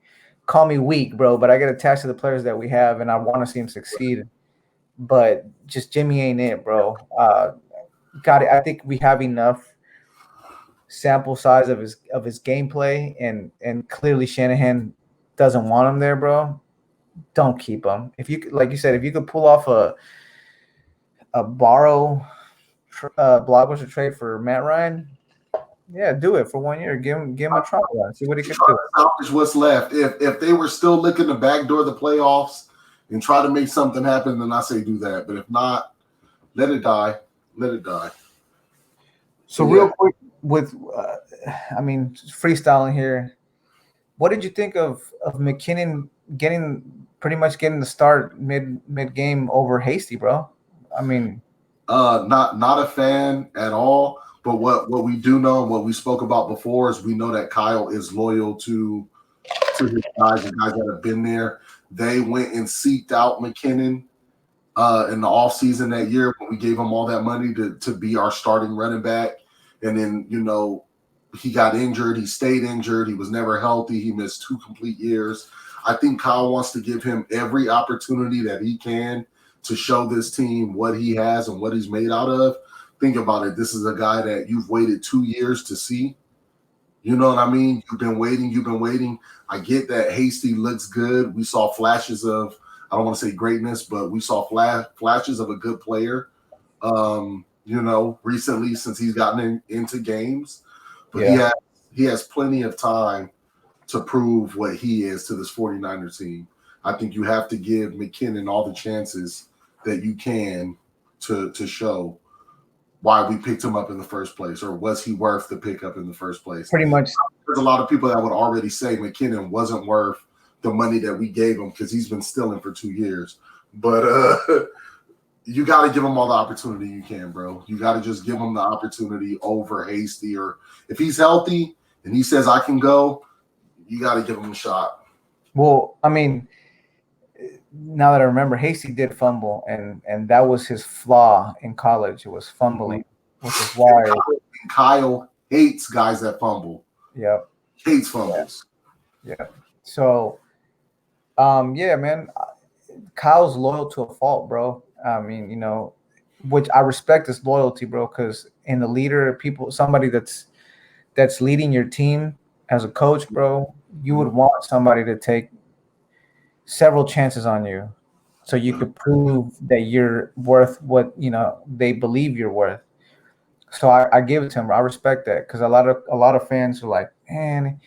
weak, bro, but I get attached to the players that we have, and I want to see them succeed. But just Jimmy ain't it, bro. Got it. I think we have enough sample size of his gameplay, and clearly Shanahan doesn't want him there, bro. Don't keep him. If you, like you said, if you could pull off a borrow blockbuster trade for Matt Ryan, yeah, do it for 1 year. Give him a try. See what he can do. Salvage what's left. If they were still looking to backdoor the playoffs and try to make something happen, then I say do that. But if not, let it die. Let it die. So real quick, with freestyling here, what did you think of McKinnon getting the start mid game over Hasty, bro? I mean, not a fan at all. But what we do know and what we spoke about before is we know that Kyle is loyal to his guys, the guys that have been there. They went and seeked out McKinnon in the offseason that year when we gave him all that money to be our starting running back. And then, he got injured. He stayed injured. He was never healthy. He missed 2 complete years. I think Kyle wants to give him every opportunity that he can to show this team what he has and what he's made out of. Think about it. This is a guy that you've waited 2 years to see. You know what I mean? You've been waiting. I get that Hasty looks good. We saw flashes of, I don't want to say greatness, but we saw flashes of a good player, recently since he's gotten into games. But he has plenty of time to prove what he is to this 49er team. I think you have to give McKinnon all the chances that you can to show why we picked him up in the first place, or was he worth the pickup in the first place? Pretty much. There's a lot of people that would already say McKinnon wasn't worth the money that we gave him because he's been stealing for 2 years. But you got to give him all the opportunity you can, bro. You got to just give him the opportunity over Hasty, or if he's healthy and he says I can go, you got to give him a shot. Well, I mean, now that I remember, Hasty did fumble, and that was his flaw in college. It was fumbling, which is why Kyle hates guys that fumble. Yep. Hates fumbles. Yeah. So, man, Kyle's loyal to a fault, bro. I mean, which I respect his loyalty, bro, because in the leader, somebody that's leading your team as a coach, bro, you would want somebody to take several chances on you so you could prove that you're worth what they believe you're worth. So I give it to him. I respect that, because a lot of fans are like, man,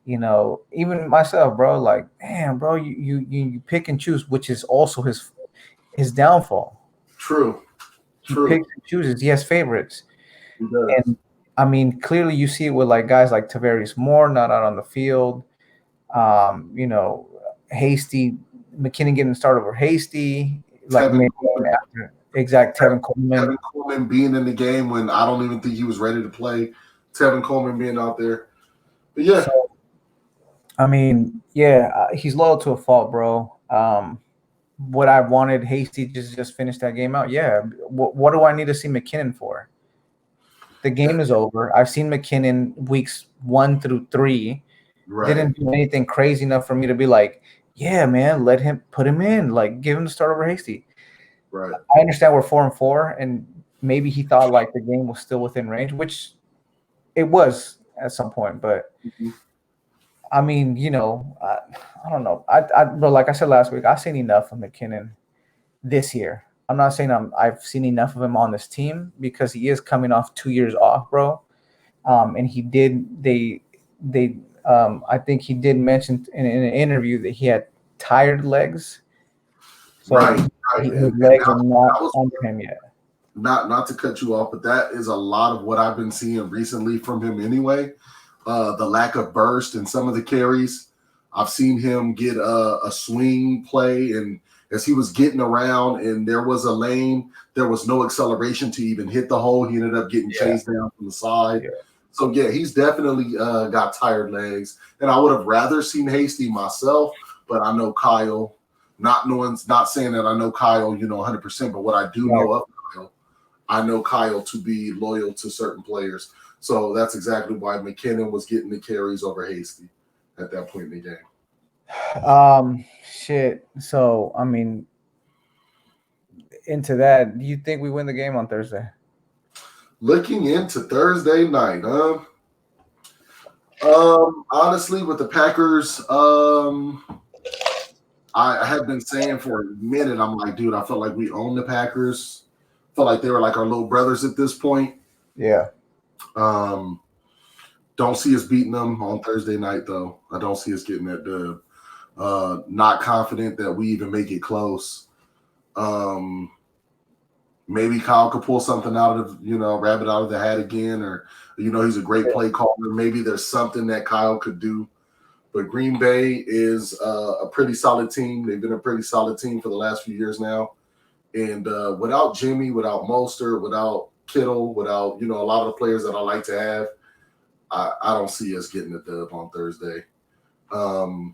even myself, bro, like, man, bro, you pick and choose, which is also his downfall. True. He picks and chooses. He has favorites. And I mean, clearly you see it with like guys like Tavarius Moore not out on the field. Hasty, McKinnon getting started over Hasty, like Tevin Coleman. Tevin Coleman being in the game when I don't even think he was ready to play. Tevin Coleman being out there. But yeah. So, I mean, he's loyal to a fault, bro. What I wanted Hasty just finish that game out. Yeah. What do I need to see McKinnon for? The game is over. I've seen McKinnon weeks 1 through 3. Right. Didn't do anything crazy enough for me to be like, yeah, man, put him in. Like, give him the start over Hasty. Right. I understand we're 4-4, and maybe he thought like the game was still within range, which it was at some point. But I mean, I don't know. But like I said last week, I've seen enough of McKinnon this year. I'm not saying I've seen enough of him on this team, because he is coming off 2 years off, bro. And he did. I think he did mention in an interview that he had tired legs. So right. His legs are not under him yet. Not to cut you off, but that is a lot of what I've been seeing recently from him anyway. The lack of burst and some of the carries. I've seen him get a swing play, and as he was getting around and there was a lane, there was no acceleration to even hit the hole. He ended up getting chased down from the side. Yeah. So yeah, he's definitely got tired legs, and I would have rather seen Hasty myself, but I know Kyle. Not saying that I know Kyle, 100%, but what I do know of Kyle, I know Kyle to be loyal to certain players. So that's exactly why McKinnon was getting the carries over Hasty at that point in the game. Shit. So I mean, into that, do you think we win the game on Thursday? Looking into Thursday night, honestly, with the Packers, I have been saying for a minute, I'm like, dude, I felt like we own the Packers. Felt like they were like our little brothers at this point. Yeah. Don't see us beating them on Thursday night, though. I don't see us getting that dub. Not confident that we even make it close. Maybe Kyle could pull something out of, rabbit out of the hat again, or, he's a great play caller. Maybe there's something that Kyle could do. But Green Bay is a pretty solid team. They've been a pretty solid team for the last few years now. And without Jimmy, without Mostert, without Kittle, without, a lot of the players that I like to have, I don't see us getting the dub on Thursday. I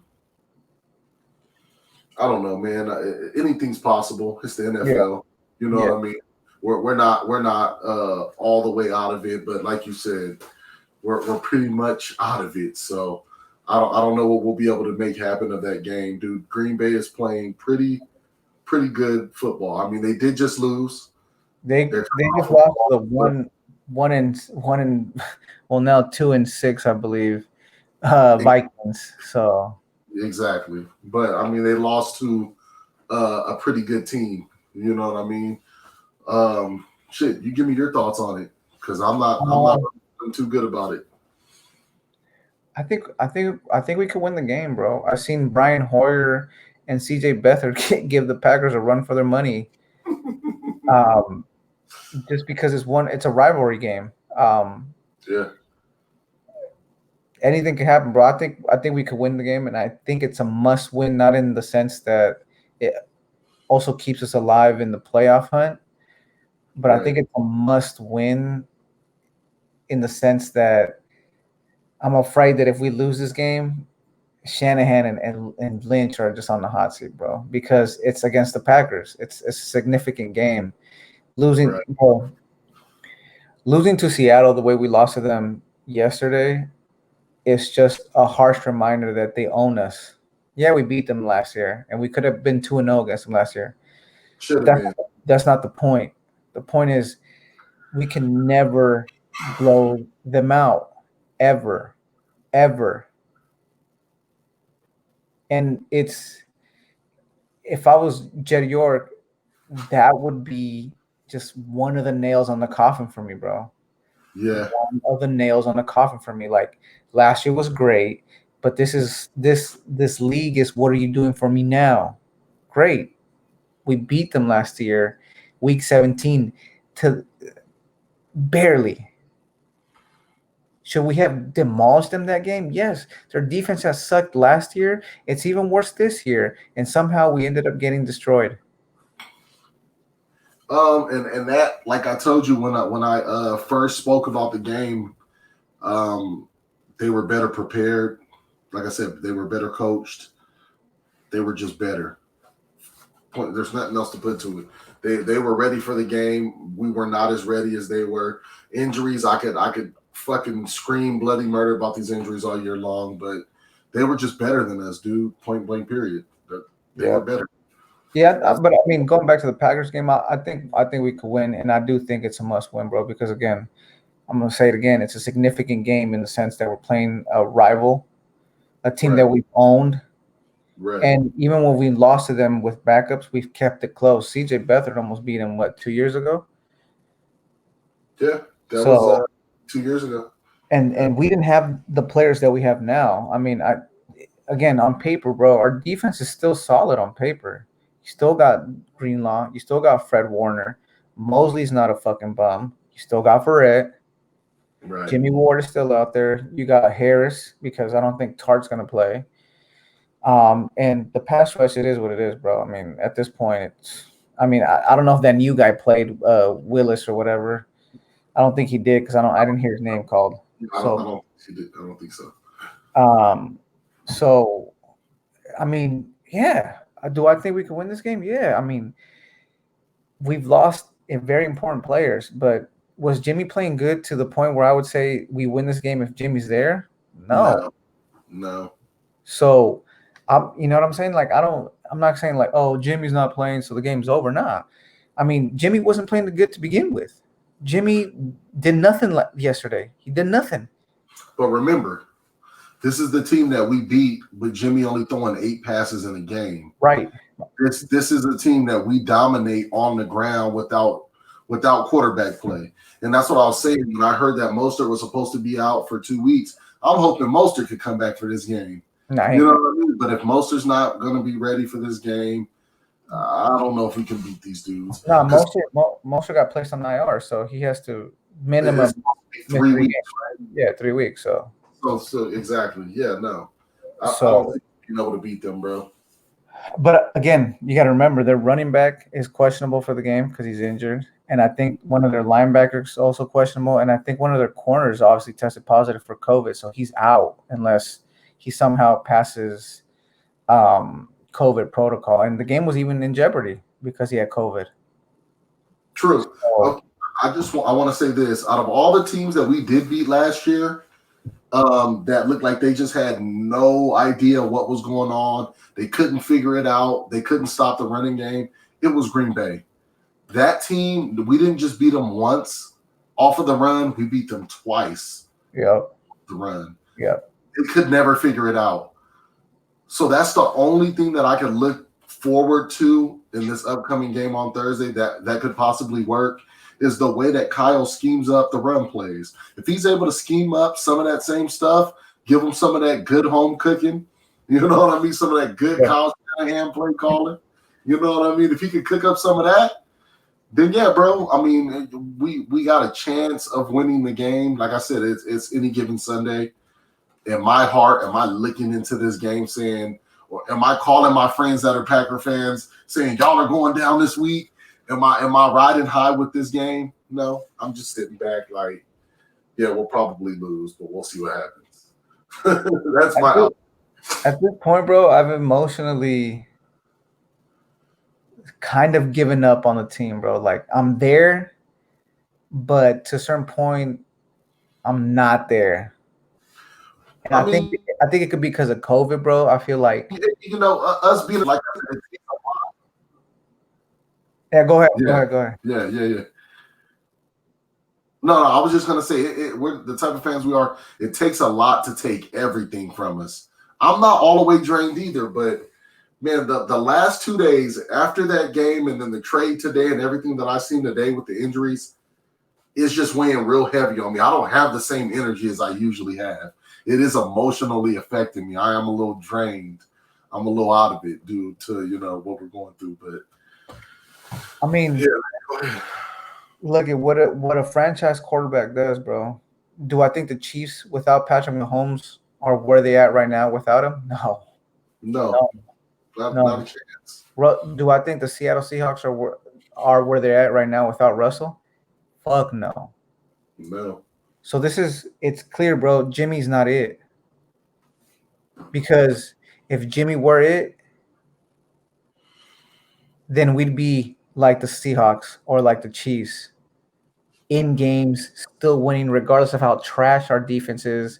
don't know, man. Anything's possible. It's the NFL. You know what I mean? We're not all the way out of it, but like you said, we're pretty much out of it. So I don't know what we'll be able to make happen of that game, dude. Green Bay is playing pretty good football. I mean, they did just lose. They just lost the one and well, now 2-6, I believe, Vikings. So exactly, but I mean, they lost to a pretty good team. You know what I mean? Shit, you give me your thoughts on it, because I'm not too good about it. I think we could win the game, bro. I've seen Brian Hoyer and CJ Beathard give the Packers a run for their money. Just because it's a rivalry game. Yeah. Anything can happen, bro. I think we could win the game, and I think it's a must win, not in the sense that it also keeps us alive in the playoff hunt, but I think it's a must win in the sense that I'm afraid that if we lose this game, Shanahan and Lynch are just on the hot seat, bro, because it's against the Packers. It's a significant game. Losing to Seattle the way we lost to them yesterday is just a harsh reminder that they own us. Yeah, we beat them last year, and we could have been 2-0 against them last year. That's not the point. The point is we can never blow them out, ever. And if I was Jed York, that would be just one of the nails on the coffin for me, bro. Yeah. One of the nails on the coffin for me. Like, last year was great, but this league is, what are you doing for me now? Great. We beat them last year, week 17, to barely. Should we have demolished them that game? Yes. Their defense has sucked last year. It's even worse this year, and somehow we ended up getting destroyed. And that, like I told you when I first spoke about the game, they were better prepared. Like I said, they were better coached. They were just better. There's nothing else to put to it. They were ready for the game. We were not as ready as they were. Injuries, I could fucking scream bloody murder about these injuries all year long, but they were just better than us, dude. Point blank, period. They were better. Yeah, but I mean, going back to the Packers game, I think we could win, and I do think it's a must win, bro. Because again, I'm gonna say it again, it's a significant game in the sense that we're playing a rival, a team that we've owned. Right. And even when we lost to them with backups, we've kept it close. CJ Beathard almost beat him, 2 years ago? Yeah, that was 2 years ago. And we didn't have the players that we have now. I mean, again, on paper, bro, our defense is still solid on paper. You still got Greenlaw. You still got Fred Warner. Mosley's not a fucking bum. You still got Verrett. Right. Jimmy Ward is still out there. You got Harris, because I don't think Tart's going to play. And the pass rush, it is what it is, bro. I mean, at this point, I don't know if that new guy played Willis or whatever. I don't think he did because I didn't hear his name called. I So, don't think I don't think so. um, so I mean, yeah. Do I think we can win this game? Yeah. I mean, we've lost very important players, but was Jimmy playing good to the point where I would say we win this game if Jimmy's there? No. No. So, you know what I'm saying? Like, I'm not saying like, oh, Jimmy's not playing, so the game's over. Nah. I mean, Jimmy wasn't playing good to begin with. Jimmy did nothing yesterday. He did nothing. But remember, this is the team that we beat with Jimmy only throwing 8 passes in a game. Right. This is a team that we dominate on the ground without quarterback play. And that's what I was saying when I heard that Mostert was supposed to be out for 2 weeks. I'm hoping Mostert could come back for this game. Nah, you know what I mean? But if Mostert's not going to be ready for this game, I don't know if we can beat these dudes. No, Mostert got placed on IR, so he has to minimum 3 weeks. Right? Yeah, 3 weeks. So exactly. Yeah, no. I don't think you're able to beat them, bro. But again, you got to remember their running back is questionable for the game because he's injured. And I think one of their linebackers is also questionable. And I think one of their corners obviously tested positive for COVID. So he's out unless he somehow passes COVID protocol. And the game was even in jeopardy because he had COVID. True. So, I want to say this. Out of all the teams that we did beat last year, that looked like they just had no idea what was going on. They couldn't figure it out. They couldn't stop the running game. It was Green Bay. That team, we didn't just beat them once off of the run. We beat them twice. Yep. The run. Yep. They could never figure it out. So that's the only thing that I could look forward to in this upcoming game on Thursday that could possibly work is the way that Kyle schemes up the run plays. If he's able to scheme up some of that same stuff, give him some of that good home cooking, you know what I mean? Some of that good Kyle Shanahan play calling, you know what I mean? If he could cook up some of that, then yeah, bro. I mean, we got a chance of winning the game. Like I said, it's any given Sunday. In my heart, am I looking into this game saying, or am I calling my friends that are Packer fans saying y'all are going down this week? Am I riding high with this game? No, I'm just sitting back like, yeah, we'll probably lose, but we'll see what happens. That's my at this point, bro. I've emotionally kind of given up on the team, bro. Like I'm there, but to a certain point, I'm not there. And I think it could be because of COVID, bro. I feel like us being like. Yeah, go ahead. Yeah. No, I was just gonna say we're the type of fans we are. It takes a lot to take everything from us. I'm not all the way drained either, but man, the last 2 days after that game and then the trade today and everything that I've seen today with the injuries is just weighing real heavy on me. I don't have the same energy as I usually have. It is emotionally affecting me. I am a little drained. I'm a little out of it due to what we're going through, but. I mean, look at what a franchise quarterback does, bro. Do I think the Chiefs without Patrick Mahomes are where they at right now without him? No. Not a chance. Do I think the Seattle Seahawks are where they're at right now without Russell? Fuck no. No. So it's clear, bro. Jimmy's not it. Because if Jimmy were it, then we'd be like the Seahawks or like the Chiefs in games, still winning regardless of how trash our defense is.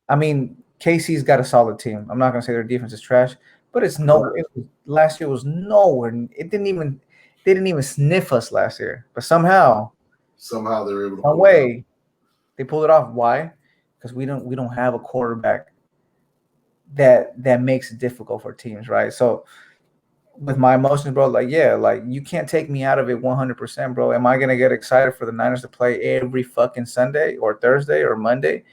I mean, KC's got a solid team. I'm not going to say their defense is trash, but last year was nowhere. They didn't even sniff us last year. But somehow they were able to pull it off. They pulled it off. Why? Because we don't have a quarterback that makes it difficult for teams, right? So with my emotions, bro, like you can't take me out of it 100%, bro. Am I gonna get excited for the Niners to play every fucking Sunday or Thursday or Monday?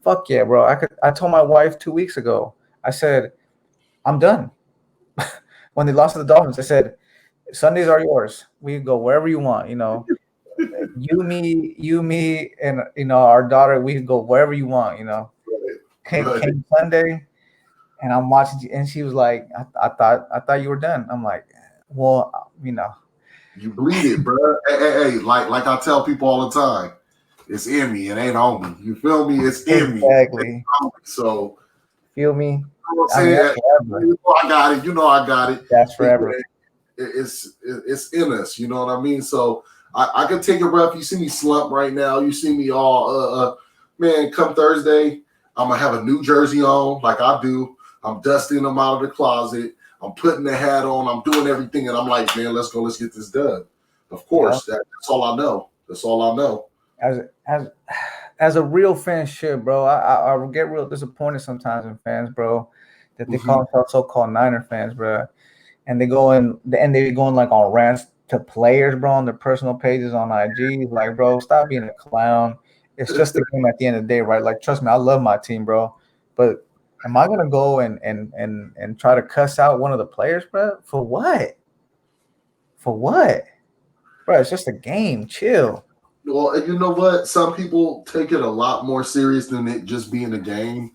Fuck yeah, bro. I told my wife 2 weeks ago. I said, I'm done. When they lost to the Dolphins, I said, Sundays are yours. We can go wherever you want. You, me, and our daughter. We can go wherever you want. Came Sunday. And I'm watching, and she was like, I thought you were done. I'm like, well, You bleed it, bro. Hey, like I tell people all the time, it's in me. It ain't on me. You feel me? It's in me. exactly. So Feel me? you know what I I'm mean, saying? that's forever. You know I got it. You know I got it. That's But yeah, forever. it's in us. You know what I mean? So I can take a breath. You see me slump right now. You see me all man. Come Thursday, I'm gonna have a new jersey on like I do. I'm dusting them out of the closet. I'm putting the hat on. I'm doing everything, and I'm like, man, let's go. Let's get this done. Of course, that's all I know. That's all I know. As a real fan should, bro. I get real disappointed sometimes in fans, bro, that they call themselves so-called Niner fans, bro, and they be going like on rants to players, bro, on their personal pages on IG. Like, bro, stop being a clown. It's just a game at the end of the day, right? Like, trust me, I love my team, bro, but am I gonna go and try to cuss out one of the players, bro? For what? For what? Bro, it's just a game. Chill. Well, you know what? Some people take it a lot more serious than it just being a game.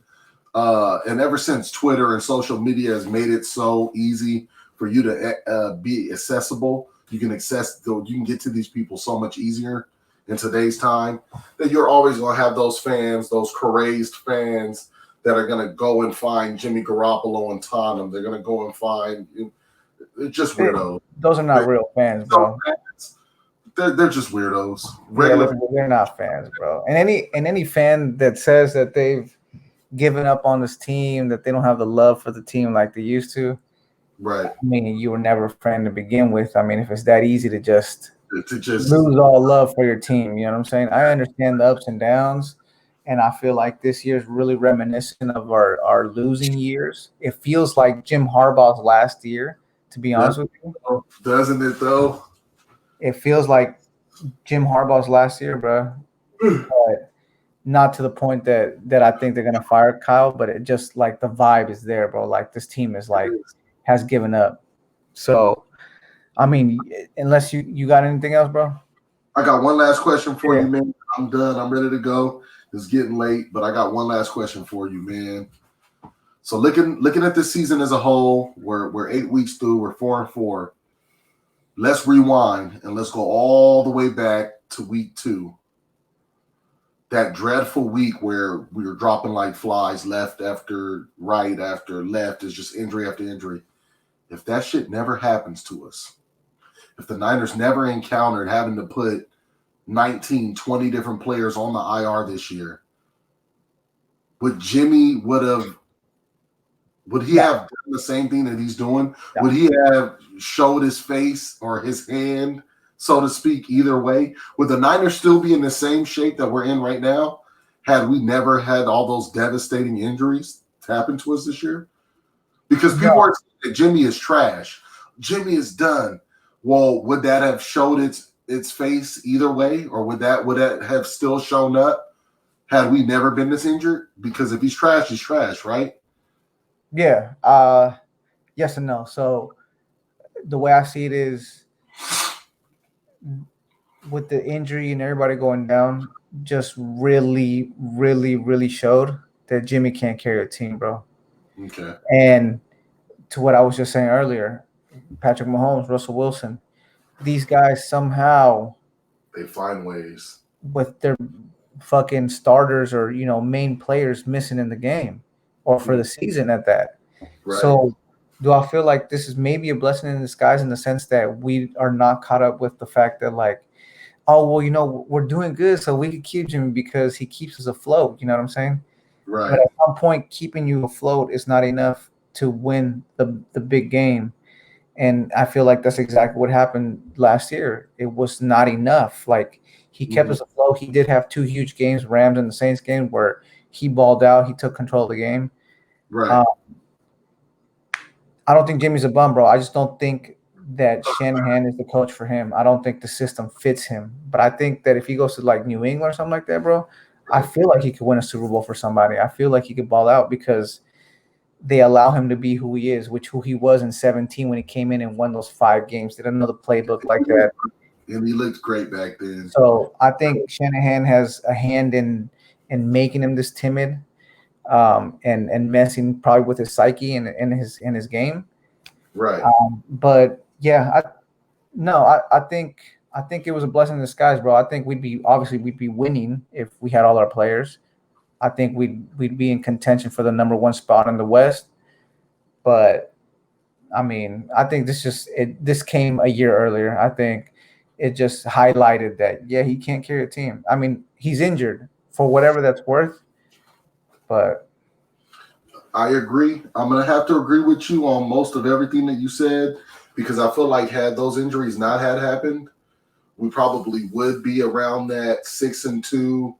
And ever since Twitter and social media has made it so easy for you to be accessible, you can get to these people so much easier in today's time that you're always going to have those fans, those crazed fans that are going to go and find Jimmy Garoppolo and Tottenham. They're going to go and find just weirdos. Those are not real fans, bro. They're just weirdos. Yeah, they're not fans, bro. And any fan that says that they've given up on this team, that they don't have the love for the team like they used to, right? I mean, you were never a friend to begin with. I mean, if it's that easy to just lose all love for your team, you know what I'm saying? I understand the ups and downs, and I feel like this year's really reminiscent of our losing years. It feels like Jim Harbaugh's last year, to be honest with you. Doesn't it though? It feels like Jim Harbaugh's last year, bro. But not to the point that I think they're gonna fire Kyle, but it just like the vibe is there, bro. Like this team is like has given up. So, I mean, unless you got anything else, bro. I got one last question for you, man. I'm done. I'm ready to go. It's getting late, but I got one last question for you, man. So looking at this season as a whole, we're 8 weeks through. We're 4-4. Let's rewind and let's go all the way back to week 2. That dreadful week where we were dropping like flies, left after right after left, is just injury after injury. If that shit never happens to us, if the Niners never encountered having to put 19, 20 different players on the IR this year, would Jimmy would he have done the same thing that he's doing? Yeah. Would he have showed his face or his hand, so to speak, either way? Would the Niners still be in the same shape that we're in right now had we never had all those devastating injuries happen to us this year? Because people are saying that Jimmy is trash. Jimmy is done. Well, would that have showed its face either way, or would that have still shown up had we never been this injured? Because if he's trash, right? Yeah. Yes and no. So the way I see it is, with the injury and everybody going down, just really, really, really showed that Jimmy can't carry a team, bro. Okay. And to what I was just saying earlier, Patrick Mahomes, Russell Wilson, these guys somehow they find ways with their fucking starters or main players missing in the game or for the season at that. Right. So do I feel like this is maybe a blessing in disguise in the sense that we are not caught up with the fact that, like, oh, well, we're doing good, so we could keep Jimmy because he keeps us afloat. You know what I'm saying? Right. But at some point, keeping you afloat is not enough to win the big game. And I feel like that's exactly what happened last year. It was not enough. Like, he kept us afloat. He did have 2 huge games, Rams and the Saints game, where he balled out. He took control of the game. Right. I don't think Jimmy's a bum, bro. I just don't think that Shanahan is the coach for him. I don't think the system fits him. But I think that if he goes to like New England or something like that, bro, I feel like he could win a Super Bowl for somebody. I feel like he could ball out because they allow him to be who he is, who he was in 2017 when he came in and won those 5 games. They didn't know the playbook like that. And he looked great back then. So I think Shanahan has a hand in making him this timid. and messing probably with his psyche and his game. Right. But yeah, I think it was a blessing in disguise, bro. I think we'd be winning if we had all our players. I think we'd be in contention for the number one spot in the West. But I mean, I think this came a year earlier. I think it just highlighted that he can't carry a team. I mean, he's injured for whatever that's worth. But I agree. I'm gonna have to agree with you on most of everything that you said, because I feel like had those injuries not had happened, we probably would be around that 6-2,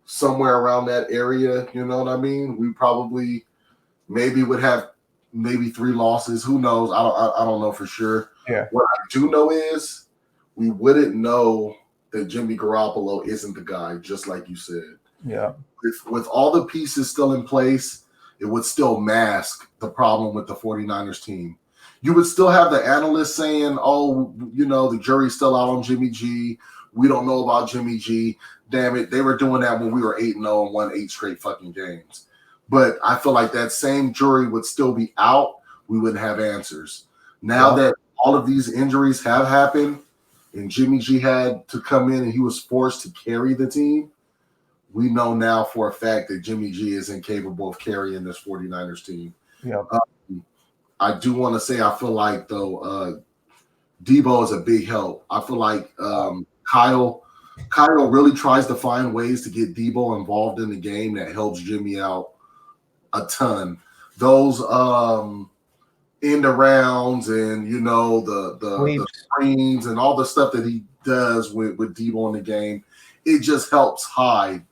somewhere around that area. You know what I mean? We probably maybe would have maybe 3 losses. Who knows? I don't know for sure. Yeah. What I do know is we wouldn't know that Jimmy Garoppolo isn't the guy, just like you said. Yeah. With all the pieces still in place, it would still mask the problem with the 49ers team. You would still have the analysts saying, oh, the jury's still out on Jimmy G. We don't know about Jimmy G. Damn it. They were doing that when we were 8-0 and won 8 straight fucking games. But I feel like that same jury would still be out. We wouldn't have answers. Now that all of these injuries have happened and Jimmy G had to come in and he was forced to carry the team, we know now for a fact that Jimmy G is incapable of carrying this 49ers team. Yeah. I do want to say I feel like, though, Debo is a big help. I feel like Kyle really tries to find ways to get Debo involved in the game that helps Jimmy out a ton. Those end arounds and the screens and all the stuff that he does with Debo in the game, it just helps hide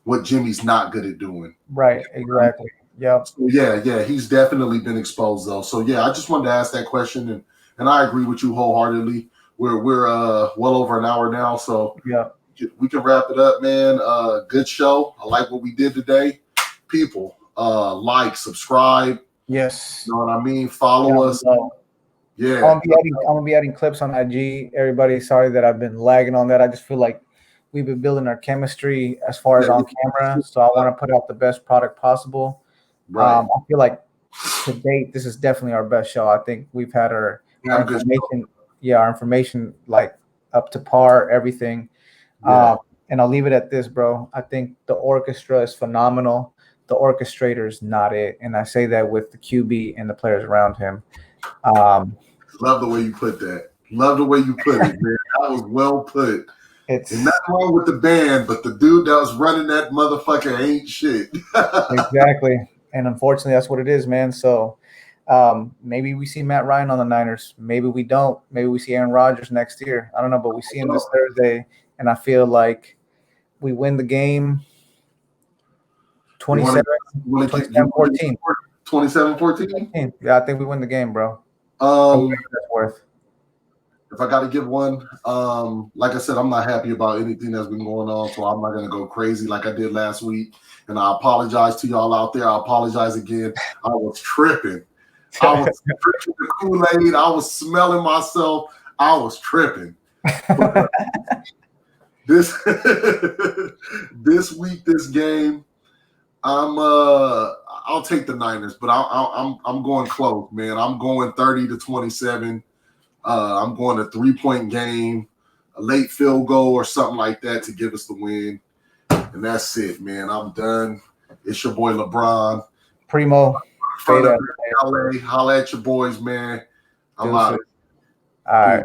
what Jimmy's not good at doing. Right, exactly. Yeah. So yeah, he's definitely been exposed though. So yeah, I just wanted to ask that question, and I agree with you wholeheartedly. We're well over an hour now, so yeah, we can wrap it up, man. Good show. I like what we did today. People, like, subscribe. Yes. You know what I mean? Follow us. Yeah. I'm gonna be adding clips on IG. Everybody, sorry that I've been lagging on that. I just feel like we've been building our chemistry as far as on camera, so I want to put out the best product possible. Right. I feel like to date, this is definitely our best show. I think we've had our information, our information like up to par, everything. Yeah. And I'll leave it at this, bro. I think the orchestra is phenomenal. The orchestrator is not it, and I say that with the QB and the players around him. Love the way you put that. Love the way you put it, man. That was well put. It's and nothing wrong with the band, but the dude that was running that motherfucker ain't shit. Exactly. And unfortunately, that's what it is, man. So maybe we see Matt Ryan on the Niners. Maybe we don't. Maybe we see Aaron Rodgers next year. I don't know, but we see him this Thursday, and I feel like we win the game 27-14. 27-14? Yeah, I think we win the game, bro. That's worth. If I got to give one, like I said, I'm not happy about anything that's been going on, so I'm not going to go crazy like I did last week. And I apologize to y'all out there. I apologize again. I was tripping. I was drinking the Kool-Aid. I was smelling myself. I was tripping. This week, this game, I'll take the Niners, but I'm going close, man. I'm going 30-27. I'm going a 3-point game, a late field goal or something like that to give us the win. And that's it, man. I'm done. It's your boy LeBron. Primo. Holla at your boys, man. I'm out. All right.